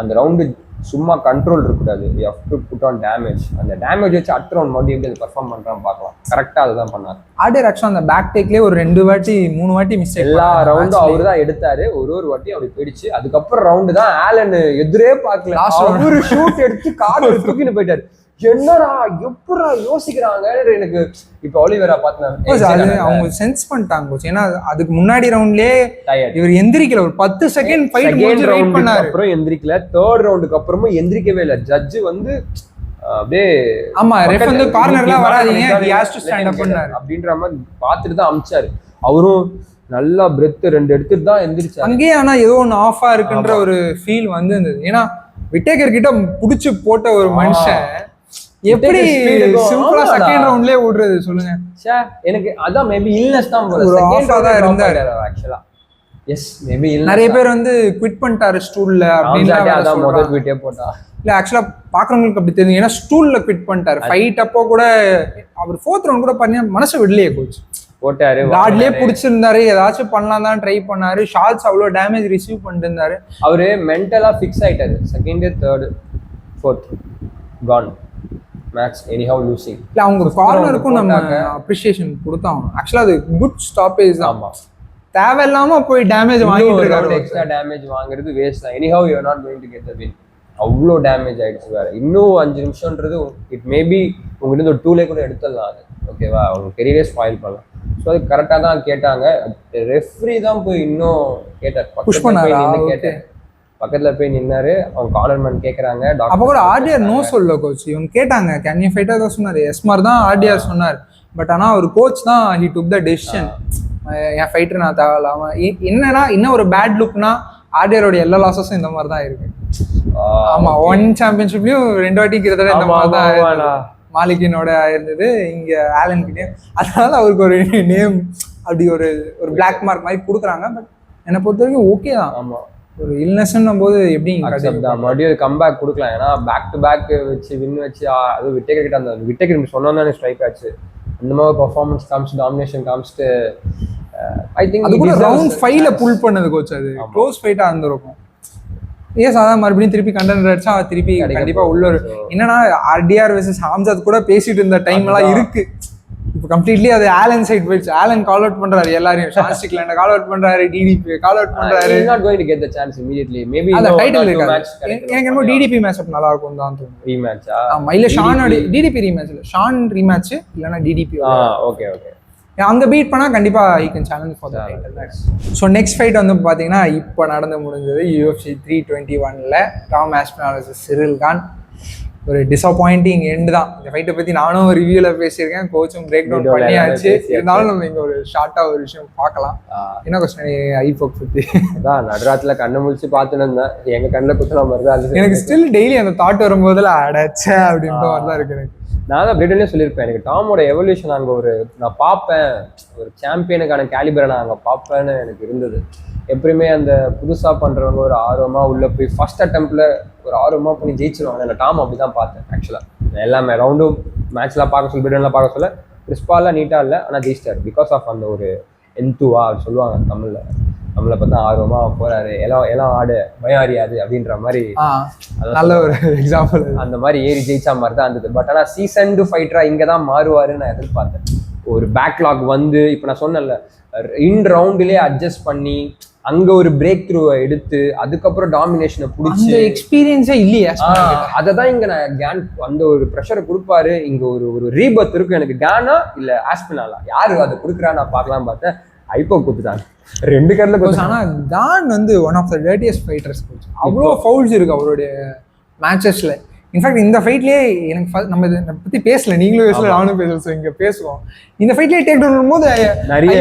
அந்த ரவுண்டு சும்மா கண்ட்ரோல் இருக்கக்கூடாது, you have to put on damage. அந்த டேமேஜ் வச்சு அடுத்த ரவுண்ட் மட்டும் எப்படி பெர்ஃபார்ம் பண்றான்னு பார்க்கலாம். கரெக்டாக அதுதான் பண்ணார் ஆர்டிஆர். ஆக்சுவலாக அந்த பேக் டேக்லேயே ஒரு 2 வாட்டி 3 வாட்டி மிஸ்டேக். எல்லா ரவுண்டும் அவரு தான் எடுத்தாரு, ஒரு வாட்டி அப்படி போயிடுச்சு. அதுக்கப்புறம் ரவுண்டு தான் ஆலன் எதிரே பார்க்கல, அவரு ஷூட் எடுத்து கார்டு தூக்கின்னு போயிட்டாரு. என்னடா எப்படா யோசிக்கிறாங்க எனக்கு. இப்ப ஒலிவேரா பார்த்தேன், அவங்க சென்ஸ் பண்ணிட்டாங்க கோச். ஏன்னா அதுக்கு முன்னாடி ரவுண்ட்லயே இவர் எந்திரிக்கல, ஒரு 10 செகண்ட் ஃபைட் முடிஞ்சு வெயிட் பண்ணாரு, அப்புறம் எந்திரிக்கல. தேர்ட் ரவுண்டுக்கு அப்புறமும் எந்திரிக்கவே இல்லை. ஜட்ஜ் வந்து அப்படியே ஆமா ரெஃப் வந்து கார்னர்ல வராதீங்க, he has to stand up பண்ணாரு அப்படின்ற மாதிரி பார்த்துட்டு தான் அமிச்சாரு. அவரும் நல்லா பிரெத் 2 எடுத்துட்டு தான் எந்திரிச்சாரு அங்கேயே. ஆனா ஏதோ ஒன்று ஆஃபா இருக்குன்ற ஒரு ஃபீல் வந்து இருந்தது. ஏன்னா விட்டேக்கர் கிட்ட புடிச்சு போட்ட ஒரு மனுஷன் எப்படி சிம்பிளா செகண்ட் ரவுண்ட்லயே ஓடுறது சொல்லுங்க. எனக்கு அதான் மேபி இல்னஸ் தான் இருந்தாரு ஆக்சுவலா. எஸ், மேபி நிறைய பேர் வந்து குவிட் பண்ணிட்டாரு ஸ்டூல்ல அப்படின்னு. அதான் முதல் ட்வீட்டே போட்டா. இல்ல ஆக்சுவலா பாக்குறவங்களுக்கு அப்படி தெரியும். ஏன்னா ஸ்டூல்ல குவிட் பண்ணிட்டாரு. ஃபைட் அப்போ கூட அவர் 4th ரவுண்ட் கூட பண்ணி மனசு விடலையே கோச். போட்டாரு, கார்ட்லயே புடிச்சிருந்தாரு, ஏதாச்சும் பண்ணலாம் தான் ட்ரை பண்ணாரு. ஷாட்ஸ் அவ்வளவு டேமேஜ் ரிசீவ் பண்ணிட்டு இருந்தாரு. அவரு மென்டலா ஃபிக்ஸ் ஆயிட்டாரு. Second, third, fourth Khan match anyhow losing. இல்ல அவங்க கார்னருக்கும் நம்ம அப்ரிசியேஷன் கொடுத்தோம். ஆக்சுவலா அது குட் ஸ்டாப்பேஜ் தான். தேவையில்லாம போய் டேமேஜ் வாங்கிட்டு இருக்காரு. எக்ஸ்ட்ரா டேமேஜ் வாங்குறது வேஸ்ட் தான். Anyhow you are not going to get the win. அவ்வளோ டேமேஜ் ஆயிடுச்சு. வேற இன்னும் 5 நிமிஷம்ன்றது இட் மேபி உங்ககிட்ட ஒரு 2 கூட எடுத்துடலாம். அது ஓகேவா, அவங்க கெரியரே ஸ்பாயில் பண்ணலாம். ஸோ அது கரெக்டாக தான் கேட்டாங்க. ரெஃப்ரி தான் போய் இன்னும் கேட்டார், பக்கத்துல போய் நின்னாரு. அவங்க கார்னர்மேன் கேக்குறாங்க. அப்ப கூட ஆர்டிஆர் நோ சொல்ல கோச். இவங்க கேட்டாங்க கேன் யூ ஃபைட் தான் சொன்னாரு. எஸ்மார் தான் ஆர்டிஆர் சொன்னார். பட் ஆனா ஒரு கோச் தான் he took the decision. N fighter நான் தேவையில்லாம என்னன்னா இன்னும் ஒரு பேட் லுக்னா ஆர்டிஆரோட எல்லா லாஸஸும் இந்த மாதிரி தான் இருக்கு. ஆமா, 1 சாம்பியன்ஷிப்லயும் 2 வாட்டி கிட்டத்தட்ட இந்த மாதிரி தான் மாலிகினோட இருந்தது, இங்க ஆலன் கிட்டே. அதனால அவருக்கு ஒரு நேம் அப்படி ஒரு பிளாக் மார்க் மாதிரி கொடுக்குறாங்க. பட் என்னை பொறுத்த வரைக்கும் ஓகே தான். ஆமா, ஒரு இல்னஸ்ன்னும் போது எப்படி மறுபடியும் கம்பேக் கொடுக்கலாம். ஏன்னா பேக் டு பேக் வச்சு வின் வச்சு அது விட்டேக்கர் கிட்ட அந்த விட்டேக்கர் சொன்னா தானே ஸ்ட்ரைக் ஆச்சு. அந்த மாதிரி பர்ஃபார்மன்ஸ் காமிச்சு டாமினேஷன் காமிச்சிட்டு ஐ திங்க் அது கூட ரவுண்ட் 5ல புல் பண்ணது கோச். அது க்ளோஸ் ஃபைட்டா இருந்திருக்கும். ஏஸ் அதான் மறுபடியும் திருப்பி கண்டென்ட் அடிச்சா திருப்பி கண்டிப்பா உள்ள என்னன்னா ஆர்டிஆர் வெர்சஸ் ஹாம்சாத் கூட பேசிட்டு இருந்த டைம் எல்லாம் இருக்கு. இப்போ கம்ப்ளீட்லி அது ஆலன் சைட் போயிடுச்சு. ஆலன் கால் அவுட் பண்றாரு எல்லாரையும். ஷான்ஸ்டிக் லேண்ட கால் அவுட் பண்றாரு, டிடிபி கால் அவுட் பண்றாரு. Not going to get the chance immediately. Maybe அந்த டைட்டில் இருக்காது. எனக்கு என்னமோ டிடிபி மேட்ச் அப் நல்லா இருக்கும் தான் தோணுது. ரீமேட்சா? ஆமா, இல்ல ஷானோட டிடிபி ரீமேட்ச் இல்ல, ஷான் ரீமேட்ச் இல்லனா டிடிபி. Okay okay. அங்க பீட் பண்ணா கண்டிப்பா he can challenge for the title. So next fight வந்து பாத்தீங்கன்னா இப்போ நடந்து முடிஞ்சது UFC 321ல Tom Aspinall vs Ciryl Gane. ஒரு டிசப்பாயிண்டிங் எண்ட் தான். இந்த ஃபைட்டை பத்தி நானும் ரிவ்யூல பேசியிருக்கேன், கோச்சும் பிரேக் டவுன் பண்ணியாச்சு. இருந்தாலும் நம்ம இங்க ஒரு ஷார்ட்டா ஒரு விஷயம் பார்க்கலாம். என்ன கொஸ்டின் ஐபோக் பத்தி? அதான் நடுராத்துல கண்ணு முழிச்சு பார்த்துன்னு இருந்தேன், எங்க கண்ணில் குத்தலாம் மாதிரி அது எனக்கு ஸ்டில் டெய்லி அந்த தாட் வரும்போதுல அடைச்சே அப்படின்ற மாதிரி தான் இருக்கு எனக்கு. நான் தான் பிரிட்டன்லேயே சொல்லியிருப்பேன், எனக்கு டாமோட எவல்யூஷன் அங்கே நான் பார்ப்பேன், ஒரு சாம்பியனுக்கான கேலிபரை நான் அங்கே பார்ப்பேன்னு எனக்கு இருந்தது. எப்பயுமே அந்த புதுசாக பண்ணுறவங்க ஒரு ஆர்வமாக உள்ளே போய் ஃபர்ஸ்ட் அட்டெம்ப்டில் ஒரு ஆர்வமாக பண்ணி ஜெயிச்சிருவாங்க. நான் டாம் அப்படி தான் பார்த்தேன் ஆக்சுவலாக. எல்லாமே ரவுண்டும் மேட்ச்லாம் பார்க்க சொல்ல பிரிட்டன்லாம் பார்க்க சொல்ல கிறிஸ்பாலாம் நீட்டாக இல்லை ஆனால் ஜெயிச்சிட்டார் பிகாஸ் ஆஃப் அந்த ஒரு எந்துவா சொல்லுவாங்க தமிழில் பார்த்தா ஆர்வமாக போறாரு எல்லாம் ஆடு பயம் அறியாது அப்படின்ற மாதிரி நல்ல ஒரு எக்ஸாம்பிள். அந்த மாதிரி ஏறி ஜெயிச்சா மாதிரி தான் இருந்தது. பட் ஆனால் சீசன்டு ஃபைட்டரா இங்கே தான் மாறுவாருன்னு நான் எதிர்பார்த்தேன். ஒரு பேக்லாக் வந்து இப்போ நான் சொன்னேன்ல இன் ரவுண்டிலே அட்ஜஸ்ட் பண்ணி அங்க ஒரு பிரேக் த்ரூவை எடுத்து அதுக்கப்புறம் டாமினேஷனை பிடிச்சி எக்ஸ்பீரியன்ஸே இல்லையா அதை தான் இங்க நான் கேன் அந்த ஒரு ப்ரெஷரை கொடுப்பாரு. இங்க ஒரு ரீபர்த் இருக்கும் எனக்கு. கேனா இல்ல ஆஸ்பினாலா யாரு அதை கொடுக்குறா நான் பார்க்கலாம் பார்த்தேன். ஐப்போ கொடுத்துட்டாங்க 2 கரல கொடுத்து. ஆனா கான் வந்து one of the dirtiest fighters. அவ்வளோ ஃபவுல்ஸ் இருக்கு அவருடைய மேட்சஸ்ல. இன்ஃபேக்ட் இந்த ஃபைட்லேயே எனக்கு நம்ம இதை பற்றி பேசல, நீங்களும் பேசல நானும் பேசல, ஸோ இங்கே பேசுவோம். இந்த ஃபைட்லேயே டேக் டவுன் பண்ணும்போது நிறைய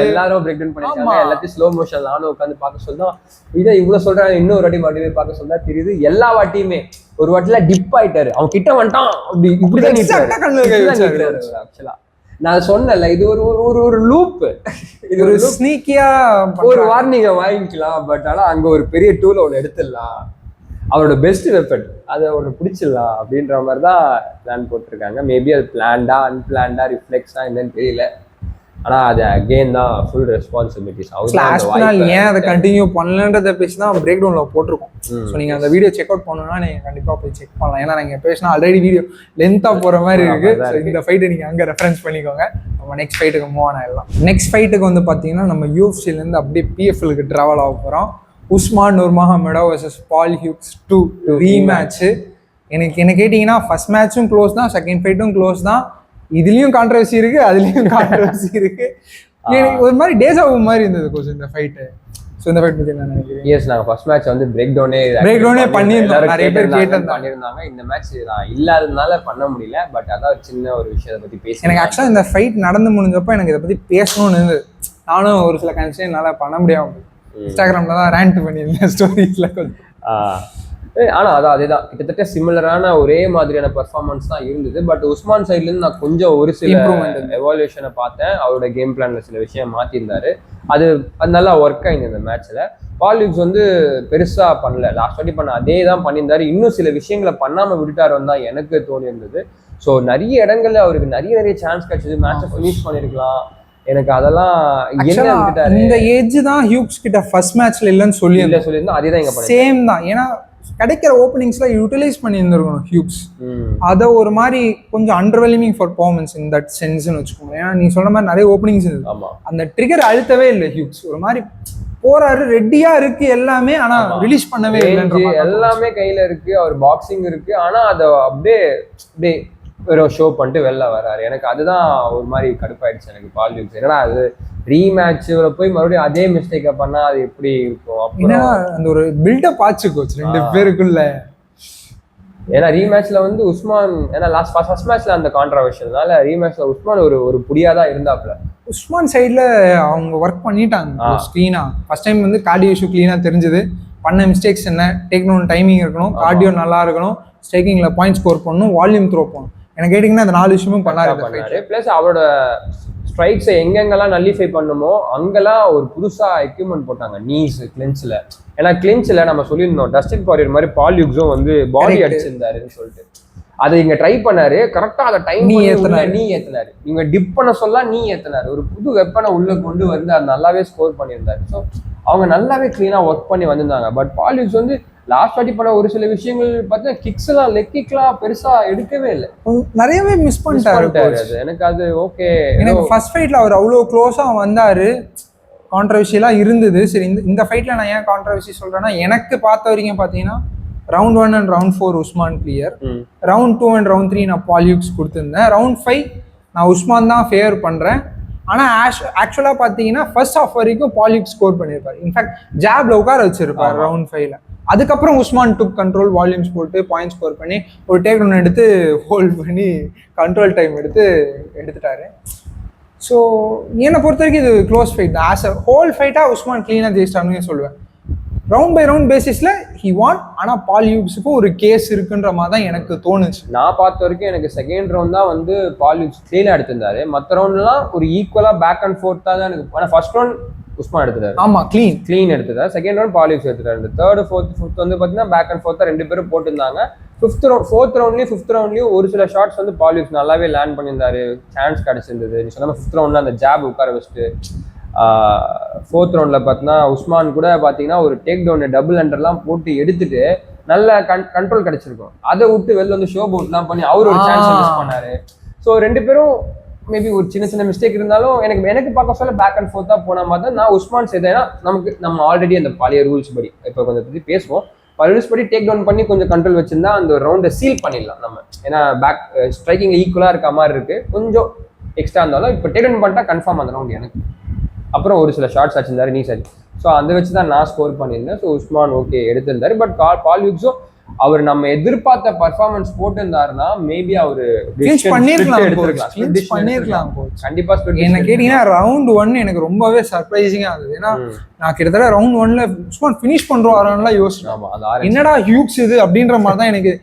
எல்லாரும் பிரேக் டவுன் பண்ணிருக்காங்க. எல்லாத்தையும் ஸ்லோ மோஷன் நானும் உட்காந்து பார்க்க சொல்லலாம். இதை இவ்வளோ சொல்றாங்க, இன்னொரு வாட்டி மறுபடியும் பார்க்க சொல்லா தெரியுது. எல்லா வாட்டியுமே ஒரு வாட்டில டிப் ஆயிட்டாரு, அவன் கிட்ட வந்துட்டான் அப்படி இப்படிதான். ஆக்சுவலா நான் சொன்னல இது ஒரு லூப், இது ஒரு ஸ்னீக்கியா ஒரு வார்னிங்க வாங்கிக்கலாம். பட் ஆனால் அங்க ஒரு பெரிய டூல ஒன்று எடுத்துடலாம், அவரோட பெஸ்ட் வெப்பன் அதை ஒன்று பிடிச்சிடலாம் அப்படின்ற மாதிரி தான் பிளான் போட்டிருக்காங்க. மேபி அது பிளான்டா அன்பிளான்டா ரிஃப்ளெக்ஸா என்னன்னு தெரியல. ஆனால் அது அகெயின் தான் ஃபுல் ரெஸ்பான்சிபிலிட்டிஸ். ஏன் அதை கண்டினியூ பண்ணலன்றத பேசி தான் பிரேக் டவுனில் போட்டிருக்கோம். ஸோ நீங்கள் அந்த வீடியோ செக் அவுட் பண்ணணும்னா நீங்கள் கண்டிப்பாக போய் செக் பண்ணலாம். ஏன்னா நீங்கள் பேசினா ஆல்ரெடி வீடியோ லென்த்தாக போகிற மாதிரி இருக்குது. இந்த ஃபைட்டை நீங்கள் அங்கே ரெஃபரன்ஸ் பண்ணிக்கோங்க. நம்ம நெக்ஸ்ட் ஃபைட்டுக்கு மூவ் ஆகிடலாம். நெக்ஸ்ட் ஃபைட்டுக்கு வந்து பார்த்தீங்கன்னா நம்ம யூஎஃப்சிலேருந்து அப்படியே பிஎஃப்எலுக்கு ட்ராவல் ஆக போகிறோம். உஸ்மான் நூர்மஹமடோவ் vs பால் ஹியூக்ஸ் 2 ரீமேட்ச். எனக்கு என்ன கேட்டிங்கன்னா ஃபர்ஸ்ட் மேட்சும் க்ளோஸ் தான், செகண்ட் ஃபைட்டும் க்ளோஸ் தான். இதுலயும் கான்ட்ரவர்சி இருக்கு, அதுலயும் கான்ட்ரவர்சி இருக்கு. எனக்கு ஒரு மாதிரி டேஸாவு மாதிரி இருந்தது கொஞ்சம் இந்த ஃபைட்டு. ஸோ இந்த ஃபைட் பற்றி என்ன நினைக்கிறீங்க? எஸ், நாங்கள் ஃபர்ஸ்ட் மேட்ச் வந்து பிரேக் டவுனே பண்ணியிருந்தோம். நிறைய பேர் பண்ணியிருந்தாங்க. இந்த மேட்ச் நான் இல்லாததுனால பண்ண முடியல. பட் அதான் சின்ன ஒரு விஷயத்தை பற்றி பேசி எனக்கு ஆக்சுவலாக இந்த ஃபைட் நடந்து முடிஞ்சப்போ எனக்கு இதை பற்றி பேசணும்னு இருந்தது. நானும் ஒரு சில கன்சர்ன் என்னால் பண்ண முடியாமல் இன்ஸ்டாகிராமில் தான் ரேண்ட் பண்ணியிருந்தேன் ஸ்டோரிஸில் கொஞ்சம். ஆனால் அதேதான் கிட்டத்தட்ட சிமிலரான ஒரே மாதிரியான பெர்ஃபார்மன்ஸ் தான் இருந்தது. பட் உஸ்மான் சைட்லேருந்து நான் கொஞ்சம் ஒரு சில எவால்யூஷனை பார்த்தேன். அவரோட கேம் பிளானில் சில விஷயம் மாற்றிருந்தாரு. அது நல்லா ஒர்க் ஆகிருந்தது இந்த மேட்ச்சில். பால் ஹியூக்ஸ் வந்து பெருசாக பண்ணல, லாஸ்ட் வாட்டி பண்ண அதே தான் பண்ணியிருந்தாரு. இன்னும் சில விஷயங்களை பண்ணாமல் விட்டுட்டாருன்னு தான் எனக்கு தோணி இருந்தது. ஸோ நிறைய இடங்கள்ல அவருக்கு நிறைய சான்ஸ் கிடைச்சது, மேட்சை ஃபினிஷ் பண்ணியிருக்கலாம். எனக்கு அதெல்லாம் இந்த ஏஜ் தான் ஹியூக்ஸ் கிட்ட ஃபர்ஸ்ட் மேட்ச்ல இல்லைன்னு சொல்லியிருந்தோம். அதே தான் இங்க சேம் தான். ஏன்னா கிடைக்கிற ஓப்பனிங்ஸ்ல யூட்டிலைஸ் பண்ணியிருந்திருக்கணும் ஹியூக்ஸ். அதை ஒரு மாதிரி கொஞ்சம் அண்டர்வெல்மிங் பர்ஃபார்மன்ஸ் இன் தட் சென்ஸ்னு வச்சுக்கோங்க. ஏன்னா நீ சொன்ன மாதிரி நிறைய ஓப்பனிங்ஸ் இருந்தது, அந்த ட்ரிகர் அழுத்தவே இல்லை ஹியூக்ஸ். ஒரு மாதிரி போறாரு, ரெட்டியா இருக்கு எல்லாமே, ஆனா ரிலீஸ் பண்ணவே இல்லை. எல்லாமே கையில இருக்கு, அவர் பாக்ஸிங் இருக்கு, ஆனா அதை அப்படியே வெறும் ஷோ பண்ணிட்டு வெளில வர்றாரு. எனக்கு அதுதான் ஒரு மாதிரி கடுப்பாயிடுச்சு எனக்கு பால் ஹியூக்ஸ். ஏன்னா அது ரீமேட்ச்ல போய் மறுபடியும் அதே மிஸ்டேக்கை பண்ணா அது எப்படி இருக்கும்? அப்படின்னா அந்த ஒரு பில்டப் ஆச்சு கோச் 2 பேருக்குள்ள. ஏன்னா ரீமேட்ச்ல வந்து உஸ்மான், ஏன்னா ஃபர்ஸ்ட் மேட்ச்ல அந்த கான்ட்ரவர்ஷியல்னால ரீமேட்ச்ல உஸ்மான் ஒரு புடியாதான் இருந்தாப்ல. உஸ்மான் சைட்ல அவங்க ஒர்க் பண்ணிட்டாங்க ஸ்க்ரீனா. ஃபர்ஸ்ட் டைம் வந்து கார்டியோ இஷ்யூ கிளீனா தெரிஞ்சது. பண்ண மிஸ்டேக்ஸ் என்ன, டேக் டவுன் டைமிங் இருக்கணும், கார்டியோ நல்லா இருக்கணும், ஸ்ட்ரைக்கிங்ல பாயிண்ட் ஸ்கோர் பண்ணணும், வால்யூம் த்ரோ பண்ணணும். எனக்கு கேட்டிங்கன்னா அந்த 4 விஷயமும் பண்ணாரு. பிளஸ் அவரோட ஸ்ட்ரைக்ஸை எங்கெங்கெல்லாம் நல்லிஃபை பண்ணுமோ அங்கெல்லாம் ஒரு புதுசா எக்யூப்மெண்ட் போட்டாங்க நீஸ் கிளின்ச்ல. ஏன்னா கிளின்ச்ல நம்ம சொல்லியிருந்தோம் டஸ்டின் பாரியர் மாதிரி பால் ஹியூக்ஸும் வந்து பாடி அடிச்சிருந்தாருன்னு சொல்லிட்டு அதை இங்க ட்ரை பண்ணாரு. கரெக்டா அதை டைம் நீ ஏத்துனாரு. இவங்க டிப் பண்ண சொல்ல நீ ஏத்துனாரு. ஒரு புது வெப்பனை உள்ள கொண்டு வந்து அது நல்லாவே ஸ்கோர் பண்ணியிருந்தாரு. ஸோ அவங்க நல்லாவே கிளீனா ஒர்க் பண்ணி வந்திருந்தாங்க. பட் பால் ஹியூக்ஸ் வந்து லாஸ்ட் வாட்டி பண்ண ஒரு சில விஷயங்கள் பார்த்தீங்கன்னா கிக்ஸ் எல்லாம் லெக் கிக்லாம் பெருசா எடுக்கவே இல்லை, நிறையவே மிஸ் பண்ணிட்டாரு. அது எனக்கு அது ஓகே. எனக்கு ஃபர்ஸ்ட் ஃபைட்ல அவர் அவ்வளோ க்ளோஸா வந்தாரு, கான்ட்ரவர்ஷியெல்லாம் இருந்தது. சரி, இந்த ஃபைட்ல நான் ஏன் கான்ட்ரவர்சி சொல்றேன்னா, எனக்கு பார்த்த வரைக்கும் பார்த்தீங்கன்னா round 1 and round 4 Usman clear, round 2 and round 3 நான் பால் ஹியூக்ஸ் கொடுத்துருந்தேன், ரவுண்ட் 5 நான் உஸ்மான் தான் ஃபேவர் பண்றேன். ஆனா ஆக்சுவலா பாத்தீங்கன்னா ஃபர்ஸ்ட் ஹாஃப் வரைக்கும் பால் ஹியூக்ஸ் ஸ்கோர் பண்ணிருப்பாரு. இன்ஃபேக்ட் ஜாப்ல உட்கார வச்சிருப்பாரு ரவுண்ட் 5ல. அதுக்கப்புறம் உஸ்மான் டுக் கண்ட்ரோல், வால்யூம்ஸ் போட்டு பாயிண்ட் ஸ்கோர் பண்ணி ஒரு டேக் டவுன் எடுத்து ஹோல்ட் பண்ணி கண்ட்ரோல் டைம் எடுத்துட்டாரு. ஸோ என்னை பொறுத்த வரைக்கும் இது க்ளோஸ் ஃபைட் தான். ஆஸ் அ ஹோல் ஃபைட்டாக உஸ்மான் கிளீனாக ஜெயிச்சிட்டாருன்னு சொல்லுவேன். ரவுண்ட் பை ரவுண்ட் பேசிஸ்ல ஹி வான். ஆனால் பால் ஹியூக்ஸுக்கும் ஒரு கேஸ் இருக்குன்ற மாதிரி தான் எனக்கு தோணுச்சு. நான் பார்த்த வரைக்கும் எனக்கு செகண்ட் ரவுண்ட் தான் வந்து பால் ஹியூக்ஸ் கிளீனாக எடுத்திருந்தாரு. மற்ற ரவுண்ட்லாம் ஒரு ஈக்குவலாக பேக் அண்ட் ஃபோர்த்தாக தான் எனக்கு. ஆனால் ஃபர்ஸ்ட் ரவுண்ட் உஸ்மான் எடுத்துட்டாரு. ஆமா, கிளீன் எடுத்துட்டாரு. செகண்ட் ரவுண்ட் பால் ஹியூக்ஸ் எடுத்துட்டாரு. தேர்ட் ஃபோர்த் வந்து பாத்தீங்கன்னா பேக் அண்ட் ஃபோர்த்தா 2 பேரும் போட்டுருந்தாங்க. 4th ரவுண்ட்லயும் ஒரு சில ஷாட்ஸ் வந்து பாலியூக்ஸ் நல்லாவே லேண்ட் பண்ணியிருந்தாரு, சான்ஸ் கிடைச்சிருந்தது. நீ சொன்ன 5th ரவுண்ட்ல அந்த ஜாப் உட்கார வச்சுட்டு 4th ரவுண்ட்ல பார்த்தீங்கன்னா உஸ்மான் கூட பார்த்தீங்கன்னா ஒரு டேக் டவுன் டபுள் அண்டர்லாம் போட்டு எடுத்துட்டு நல்ல கண்ட்ரோல் கிடைச்சிருக்கும். அதை விட்டு வெளில வந்து ஷோ பவுட்லாம் பண்ணி அவர் ஒரு சான்ஸ் மிஸ் பண்ணாரு. ஸோ 2 பேரும் மேபி ஒரு சின்ன மிஸ்டேக் இருந்தாலும் எனக்கு பார்க்க சொல்ல பேக் அண்ட் ஃபோர்த்தா போன மாதிரி தான் நான் உஸ்மான் செய்தேன். நம்ம ஆல்ரெடி அந்த பழைய ரூல்ஸ் படி இப்போ கொஞ்சம் பற்றி பேசுவோம். ரூல்ஸ் படி டேக் டவுன் பண்ணி கொஞ்சம் கண்ட்ரோல் வச்சிருந்தா அந்த ரவுண்டை சீல் பண்ணிடலாம் நம்ம. ஏன்னா பேக் ஸ்ட்ரைக்கிங் ஈக்குவலா இருக்க மாதிரி இருக்கு, கொஞ்சம் எக்ஸ்ட்ரா இருந்தாலும் இப்போ டேக் டவுன் பண்ணிட்டா கன்ஃபார்ம் அந்த ரவுண்ட் எனக்கு. அப்புறம் ஒரு சில ஷார்ட்ஸ் வச்சிருந்தாரு நீ சரி. ஸோ அதை வச்சு தான் நான் ஸ்கோர் பண்ணியிருந்தேன். ஸோ உஸ்மான் ஓகே எடுத்திருந்தாரு. பட் பாலியூக்ஸும் அவர் நம்ம எதிர்பார்த்த பர்ஃபார்மன்ஸ் போட்டிருந்தாருன்னா மேபி அவரு பண்ணிருக்கலாம். கண்டிப்பா என்ன கேட்டீங்கன்னா ரவுண்ட் 1 எனக்கு ரொம்பவே சர்ப்ரைசிங்கா இருந்தது. ஏன்னா நான் கிட்டத்தட்ட ரவுண்ட் 1ல உஸ்மான் ஃபினிஷ் பண்றோம் யோசிச்சேன், என்னடா ஹியூக்ஸ் இது அப்படின்ற மாதிரி தான் எனக்கு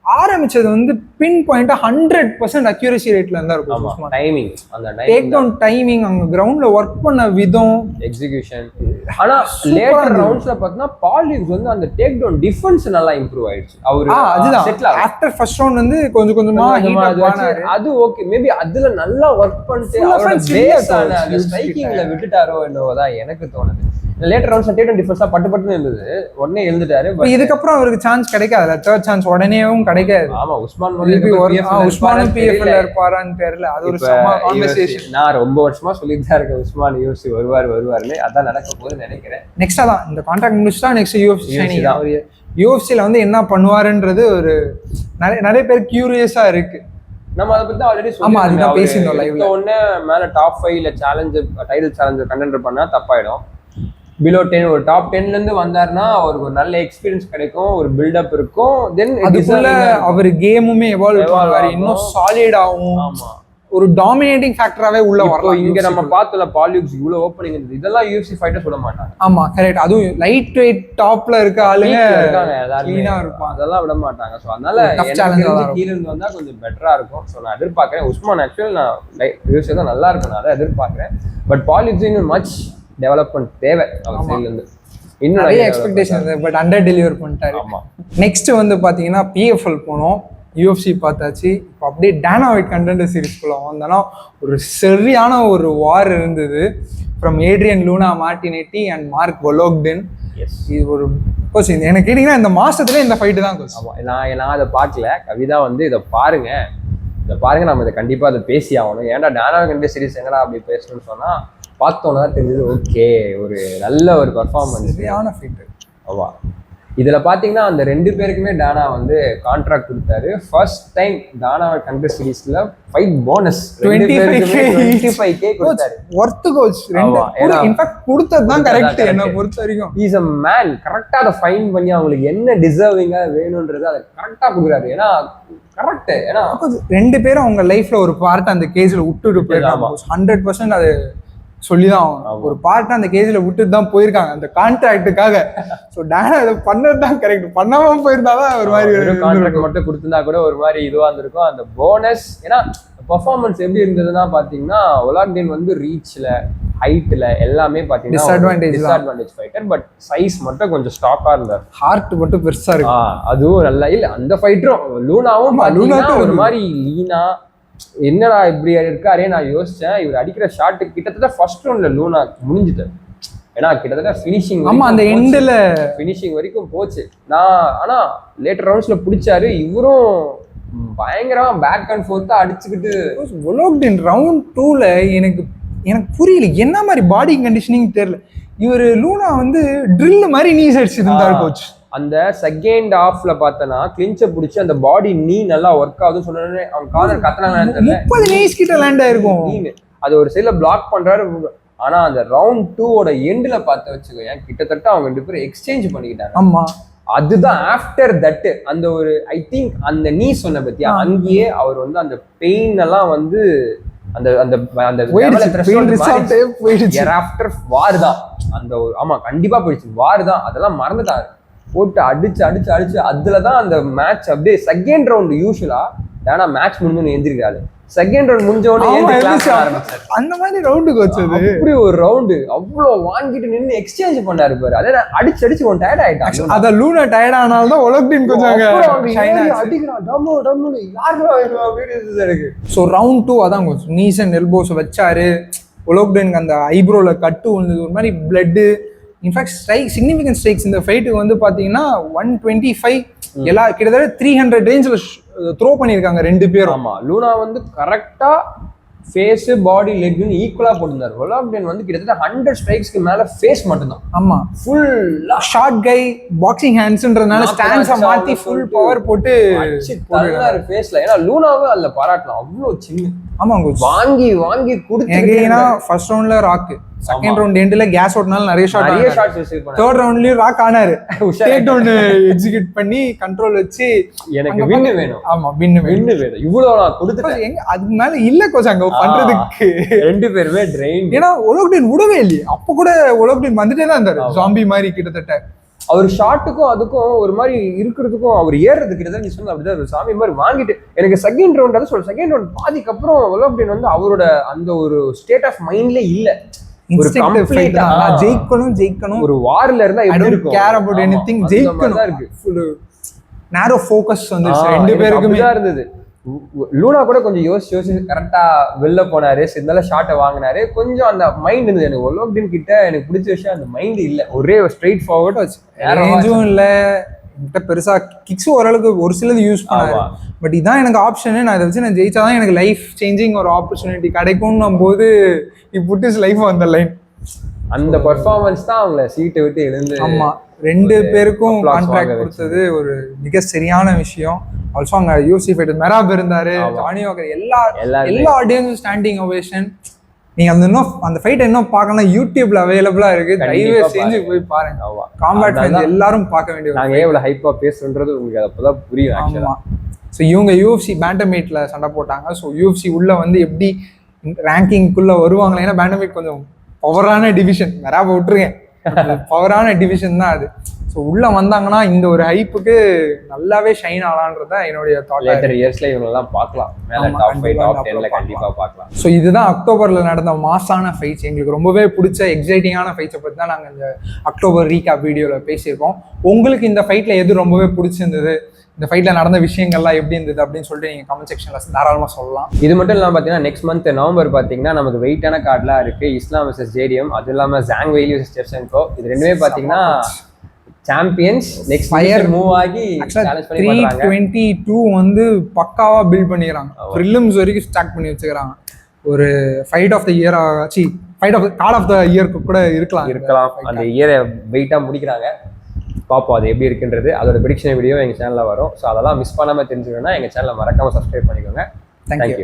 ஆரம்பிச்சது. வந்து பின் பாயிண்டா 100% அக்யூரசி ரேட்ல இருந்தா இருக்கும். டைமிங், அந்த டேக் டவுன் டைமிங், அங்க கிரவுண்ட்ல ஒர்க் பண்ண விதம், எக்ஸிகியூஷன். ஆனா லேட்டர் ரவுண்ட்ஸ்ல பார்த்தா பாலியூக்ஸ் வந்து அந்த டேக் டவுன் டிஃபென்ஸ் நல்லா இம்ப்ரூவ் ஆயிடுச்சு. அவரு அதுதான் ஆஃப்டர் ஃபர்ஸ்ட் ரவுண்ட் வந்து கொஞ்சம் கொஞ்சமா அது ஓகே, மேபி அதுல நல்லா ஒர்க் பண்ணிட்டு அவரோட பேஸ் ஆன அந்த ஸ்ட்ரைக்கிங்ல விட்டுட்டாரோ என்னவோதான் எனக்கு தோணுது. லேட்டர் ரவுண்ட்ஸ் டேக் டவுன் டிஃபென்ஸா பட்டு இருந்தது, உடனே எழுந்துட்டாரு. இதுக்கப்புறம் அவருக்கு சான்ஸ் கிடைக்காது, தேர்ட் சான்ஸ் உடனேவும் கிடைக்காது. ஆமா, உஸ்மானும் பிஎஃப்எல்ல இருப்பாரான்னு தெரியல. அது ஒரு கான்வர்சேஷன். நான் ரொம்ப வருஷமா சொல்லிட்டு தான் இருக்கேன் உஸ்மான் யூஎஃப்சி வருவாருன்னு. அதான் நடக்க போகுதுன்னு நினைக்கிறேன். நெக்ஸ்ட் தான் இந்த கான்ட்ராக்ட் முடிச்சுட்டா நெக்ஸ்ட் யூஎஃப்சி தான். யூஎஃப்சில வந்து என்ன பண்ணுவாருன்றது ஒரு நிறைய பேர் கியூரியஸா இருக்கு. நம்ம அதை பத்தி ஆல்ரெடி பேசியிருந்தோம் லைவ்ல. ஒண்ணு மேல டாப் 5 இல்ல சேலஞ்சர் டைட்டில் சேலஞ்சர் கண்டெண்டர் பண்ணா தப்பாயிடும். பிலோ 10 ஒரு டாப் 10ல இருந்து வந்தாருன்னா அவருக்கு ஒரு நல்ல எக்ஸ்பீரியன்ஸ் கிடைக்கும், ஒரு பில்டப் இருக்கும். தென் அதுக்குள்ள அவர் கேமுமே எவால்வ் பண்ணுவாரு, இன்னும் சாலிட் ஆகும். ஆமா, ஒரு டாமினேட்டிங் ஃபேக்டரா உள்ள வரலாம். இங்க நம்ம பார்த்தல பாலியூக்ஸ் இவ்வளவு ஓப்பனிங் இருந்தது, இதெல்லாம் யூஎஃப்சி ஃபைட்டர்ஸ் விட மாட்டாங்க. ஆமா கரெக்ட். அதுவும் லைட் வெயிட் டாப்ல இருக்க ஆளுங்க இருக்காங்க, கிளீனா இருப்பாங்க, அதெல்லாம் விட மாட்டாங்க. சோ அதனால கீழ இருந்து வந்தா கொஞ்சம் பெட்டரா இருக்கும். சோ நான் எதிர்பார்க்கிறேன் உஸ்மான். ஆக்சுவலி நான் யூஎஃப்சி தான் நல்லா இருக்கும், நான் அதை எதிர்பார்க்கிறேன். பட் பாலியூக்ஸ் இன்னும் மச் டெவலப்மெண்ட் தேவை அவர் சைடுல இருந்து. இன்னும் நிறைய எக்ஸ்பெக்டேஷன் இருக்கு, பட் அண்டர் டெலிவர் பண்ணிட்டாரு. ஆமா. நெக்ஸ்ட் வந்து பாத்தீங்கன்னா பிஎஃப்எல் போனோம், யூஎஃப்சி பார்த்தாச்சு. இப்போ அப்படியே டானா ஒயிட் கண்டெண்டர் சீரிஸ்குள்ள வந்தோன்னா ஒரு சரியான ஒரு வார் இருந்தது from Adrian Luna Martinetti and Mark கொலோக்டின். இது ஒரு கோச் எனக்கு கேட்டீங்கன்னா இந்த மாசத்துல இந்த ஃபைட்டு தான் கோச். ஆமா, நான் அதை பார்க்கல. கவிதா வந்து இதை பாருங்க, நம்ம இதை கண்டிப்பா அதை பேசி ஆகணும். ஏன்டா டானா கண்டெண்டர் சீரிஸ் எங்கடா அப்படி பேசணும்னு சொன்னா பார்த்தோன்னா தெரிஞ்சது ஓகே, ஒரு நல்ல ஒரு பர்ஃபார்மன்ஸ், சரியான ஃபிட். ஆமா, இதுல பாத்தீங்கன்னா அந்த 2 பேருக்குமே டானா வந்து கான்ட்ராக்ட் கொடுத்தாரு. ஃபர்ஸ்ட் டைம் டானா கண்டெண்டர் சீரிஸ்ல ஃபைட் போனஸ் 25K கொடுத்தாரு. Worth coach. இன்ஃபேக்ட் கொடுத்தது தான் கரெக்ட் என்ன பொறுத்த வரைக்கும். இஸ் a man, கரெக்டா அதை ஃபைன் பண்ணி அவங்களுக்கு என்ன டிசர்விங்கா வேணும்ன்றது அதை கரெக்டா கொடுக்குறாரு. ஏன்னா கரெக்ட், ஏன்னா 2 பேரும் அவங்க லைஃப்ல ஒரு பார்ட் அந்த கேஸ்ல விட்டுட்டு போயிருக்காங்க. 100% அது சொல்லிதான் ஒரு பார்ட் அந்த கேஜ்ல விட்டுட்டு தான் போயிருக்காங்க அந்த கான்ட்ராக்டுக்காக. ஸோ டானா இதை பண்ணது தான் கரெக்ட், பண்ணாம போயிருந்தாதான் ஒரு மாதிரி கான்ட்ராக்ட் மட்டும் கொடுத்திருந்தா கூட ஒரு மாதிரி இதுவா இருந்திருக்கும். அந்த போனஸ் ஏன்னா பர்ஃபார்மன்ஸ் எப்படி இருந்ததுன்னா பாத்தீங்கன்னா ஒலாக்டின் வந்து ரீச்ல ஹைட்ல எல்லாமே பாத்தீங்கன்னா டிஸ்அட்வான்டேஜ் ஃபைட்டர். பட் சைஸ் மட்டும் கொஞ்சம் ஸ்டாக்கா இருந்தார், ஹார்ட் மட்டும் பெருசா இருக்கு. அதுவும் நல்லா இல்ல. அந்த ஃபைட்டரும் லூனாவும் ஒரு மாதிரி லீனா என்னடா இப்படி இருக்காரே நான் யோசிச்சேன். இவர் அடிக்கிற ஷாட் கிட்டத்தட்ட ஃபர்ஸ்ட் ரவுண்ட்ல லூனா முடிஞ்சுட்டார். ஏன்னா கிட்டத்தட்ட ஃபினிஷிங் வரைக்கும் போச்சு. ஆனா லேட்டர் ரவுண்ட்ஸ்ல பிடிச்சாரு. இவரும் பயங்கரமா பேக் அண்ட் ஃபோர்த்தா அடிச்சுக்கிட்டு ரவுண்ட் 2ல எனக்கு புரியல என்ன மாதிரி பாடி கண்டிஷனிங் தெரியல. இவர் லூனா வந்து ட்ரில் மாதிரி நீஸ் அடிச்சிருந்தாரு கோச். அந்த செகண்ட் ஹாஃப்ல பார்த்தனா கிளின்ச்சை பிடிச்சி அந்த பாடி நீ நல்லா ஒர்க் ஆகுதுன்னு சொன்னோடனே அவன் காதல் கத்தனான்னு தெரியல, 30 நீஸ் கிட்ட லேண்ட் ஆயிருக்கும். அது ஒரு சைட்ல பிளாக் பண்றாரு. ஆனா அந்த ரவுண்ட் 2ஓட எண்ட்ல பார்த்து வச்சுக்கோ, ஏன் கிட்டத்தட்ட அவங்க 2 பேரும் எக்ஸ்சேஞ்ச் பண்ணிக்கிட்டாங்க. ஆமா, அதுதான் ஆஃப்டர் தட் அந்த ஒரு ஐ திங்க் அந்த நீ சொன்ன பத்தியா, அங்கேயே அவர் வந்து அந்த பெயின் எல்லாம் வந்து அந்த அந்த அந்த ஆஃப்டர் வார் தான் அந்த ஒரு. ஆமா கண்டிப்பா போயிடுச்சு, வார் தான், அதெல்லாம் மறந்துட்டாரு. போட்டு அடிச்சு அதுலதான் அந்த மேட்ச் அப்படியே செகண்ட் ரவுண்ட் யூஸ்வலா ஏன்னா மேட்ச் முடிஞ்சு எந்திரிக்காது செகண்ட் ரவுண்ட் முடிஞ்சோடனே அந்த மாதிரி ரவுண்டுக்கு வச்சது. அப்படி ஒரு ரவுண்டு அவ்வளோ வாங்கிட்டு நின்று எக்ஸ்சேஞ்ச் பண்ணாரு பாரு. அதே அடிச்சு ஒன் டயர்ட் ஆயிட்டான். அத லூனா டயர்ட் ஆனால்தான் ஒலிம்பிக் கொஞ்சம் அடிக்கிறான் டம்மு டம்முன்னு யாருடா அப்படின்னு எனக்கு. ஸோ ரவுண்ட் 2 அதான் கொஞ்சம் நீஸ் அண்ட் எல்போஸ் வச்சாரு. ஒலோக்டனுக்கு அந்த ஐப்ரோல கட்டு விழுந்தது, ஒரு மாதிரி பிளட்டு. இன்ஃபேக்ட் சிக்னிஃபிகன்ட் ஸ்ட்ரைக்ஸ் இந்த ஃபைட்டுக்கு வந்து பாத்தீங்கன்னா 125 எல்லா கிட்டத்தட்ட 300 ரேஞ்சில் த்ரோ பண்ணியிருக்காங்க ரெண்டு பேரும். ஆமா, லூனா வந்து கரெக்டா ஃபேஸ் பாடி லெக்னு ஈக்குவலா போட்டிருந்தாரு. ஒலாக்டன் வந்து கிட்டத்தட்ட 100 ஸ்ட்ரைக்ஸ்க்கு மேல ஃபேஸ் மட்டும்தான். ஆமா, ஃபுல்லா ஷார்ட் கை, பாக்ஸிங் ஹேண்ட்ஸ்ன்றதுனால ஸ்டான்ஸை மாத்தி ஃபுல் பவர் போட்டு போடுறாரு ஃபேஸ்ல. ஏன்னா லூனாவை அதுல பாராட்டலாம், அவ்வளோ சின்ன. ஆமாங்க, வாங்கி வாங்கி கொடுத்தீங்கன்னா ஃபர்ஸ்ட் ரவுண்ட்ல ராக்கு, செகண்ட் ரவுண்ட் எண்ட்ல கேஸ் ஓட்டனால நிறைய ஷாட், தேர்ட் ரவுண்ட்லயும் ராக் ஆனாரு. டேக் டவுன் எக்ஸிக்யூட் பண்ணி கண்ட்ரோல் வச்சு எனக்கு வின் வேணும். ஆமா, வின் வேணும். இவ்வளவு நான் கொடுத்துட்டேன். எங்க அதுக்கு மேல இல்ல கோச் அங்க பண்றதுக்கு. ரெண்டு பேருமே ட்ரெயின். ஏன்னா ஒலோக்டன் விடவே இல்லையே. அப்ப கூட ஒலோக்டன் வந்துட்டே தான் இருந்தாரு, ஜாம்பி மாதிரி கிட்டத்தட்ட. அவர் ஷாட்டுக்கும் அதுக்கும் ஒரு மாதிரி இருக்கிறதுக்கும் அவர் ஏறுறது கிட்டத்தட்ட நீ சொன்ன அப்படிதான் சாமி மாதிரி வாங்கிட்டு. எனக்கு செகண்ட் ரவுண்ட் அதை சொல்ல, செகண்ட் ரவுண்ட் பாதிக்கு அப்புறம் ஒலோக்டன் வந்து அவரோட அந்த ஒரு ஸ்டேட் ஆஃப் மைண்ட்ல இல்ல. ஒரு ஜெயிக்கணும் ஒரு வார்ல இருந்தா எப்படி இருக்கும், கேர் அபௌட் எனிதிங், ஜெயிக்கணும் தான் இருக்கு. ஃபுல் நேரோ ஃபோக்கஸ் வந்துருச்சு ரெண்டு பேருக்குமே இருந்தது. லூனா கூட கொஞ்சம் யோசிச்சு கரெக்டா வெளில போனாரு, இருந்தால ஷாட்டை வாங்கினாரு. கொஞ்சம் அந்த மைண்ட் இருந்தது. எனக்கு ஒலோக்டன் கிட்ட எனக்கு பிடிச்ச விஷயம் அந்த மைண்ட் இல்ல, ஒரே ஸ்ட்ரெயிட் ஃபார்வர்ட் வச்சு ரேஞ்சும் இல்ல பெருசா. கிக்ஸ் ஓரளவுக்கு ஒரு சிலது யூஸ் பண்ணாரு. பட் இதான் எனக்கு ஆப்ஷன், நான் இதை வச்சு நான் ஜெயிச்சாதான் எனக்கு லைஃப் சேஞ்சிங் ஒரு ஆப்பர்ச்சுனிட்டி கிடைக்கும்னும் போது put is life on the line. அந்த பெர்ஃபார்மன்ஸ் தான் அவங்கள சீட்டை விட்டு எழுந்து. ஆமா, ரெண்டு பேருக்கும் கான்ட்ராக்ட் கொடுத்தது ஒரு மிக சரியான விஷயம். ஆல்சோ அங்க யூசி ஃபைட்டர் மெராப் இருந்தாரு, ஜானி வாக்கர், எல்லா ஆடியன்ஸும் ஸ்டாண்டிங் ஓவேஷன். நீங்க அந்த ஃபைட் இன்னும் பார்க்கலாம், யூடியூப்ல அவைலபிளா இருக்கு, தயவு செஞ்சு போய் பாருங்க. காம்பேட் ஃபைட்ஸ் எல்லாரும் பார்க்க வேண்டியது. நாங்க எவ்வளவு ஹைப்பா பேசுறது உங்களுக்கு அப்பதான் புரியும். ஆமா, ஸோ இவங்க யூஎஃப்சி பேண்டர்மேட்ல சண்டை போட்டாங்க. ஸோ யூஎஃப்சி உள்ள வந்து எப்படி ரேங்கிங்குள்ள வருவாங்களே, ஏன்னா பேண்டர்மேட் கொஞ்சம் பவரான டிவிஷன், மெராப விட்டுருங்க, பவரான டிவிஷன் தான் அது. ஸோ உள்ள வந்தாங்கன்னா இந்த ஒரு ஹைப்புக்கு நல்லாவே ஷைன் ஆகலான்றத என்னுடைய தாட். லேட்டர் இயர்ஸ்ல இவங்கெல்லாம் பார்க்கலாம், மேல டாப் 5 டாப் 10ல கண்டிப்பா பார்க்கலாம். ஸோ இதுதான் அக்டோபர்ல நடந்த மாசான ஃபைட்ஸ். எங்களுக்கு ரொம்பவே பிடிச்ச எக்ஸைட்டிங்கான ஃபைட்ஸை பற்றி தான் நாங்கள் இந்த அக்டோபர் ரீகேப் வீடியோவில் பேசியிருக்கோம். உங்களுக்கு இந்த ஃபைட்ல எது ரொம்பவே பிடிச்சிருந்தது, இந்த ஃபைட்ல நடந்த விஷயங்கள்லாம் எப்படி இருந்தது அப்படின்னு சொல்லிட்டு நீங்க கமெண்ட் செக்ஷன்ல தாராளமா சொல்லலாம். இது மட்டும் இல்லாமல் பார்த்தீங்கன்னா நெக்ஸ்ட் மந்த் நவம்பர் பார்த்தீங்கன்னா நமக்கு வெயிட்டான கார்டெலாம் இருக்கு. இஸ்லாம் வெர்சஸ் ஜேடிஎம், அது இல்லாமல் ஜாங் வெய்லி வெர்சஸ் செஃப்சென்கோ. இது ரெண்டுமே பார்த்தீங்கன்னா சாம்பியன்ஸ் நெக்ஸ்ட் ஃபயர் மூவ் ஆகி 322 வந்து பக்காவா பில்ட் பண்ணிக்கிறாங்க. ப்ரிலிம்ஸ் வரைக்கும் ஸ்டாக் பண்ணி வச்சுக்கிறாங்க. ஒரு ஃபைட் ஆஃப் த இயர் ஆச்சு, fight of card of the இயருக்கு கூட இருக்கலாம். அந்த இயரை வெயிட்டா முடிக்கிறாங்க. பார்ப்போம் அது எப்படி இருக்குன்றது. அதோட ப்ரெடிக்ஷன் வீடியோ எங்கள் சேனலில் வரும். ஸோ அதெல்லாம் மிஸ் பண்ணாமல் தெரிஞ்சுக்கணும்னா எங்கள் சேனலை மறக்காமல் சப்ஸ்கிரைப் பண்ணிக்கோங்க. தேங்க்யூ.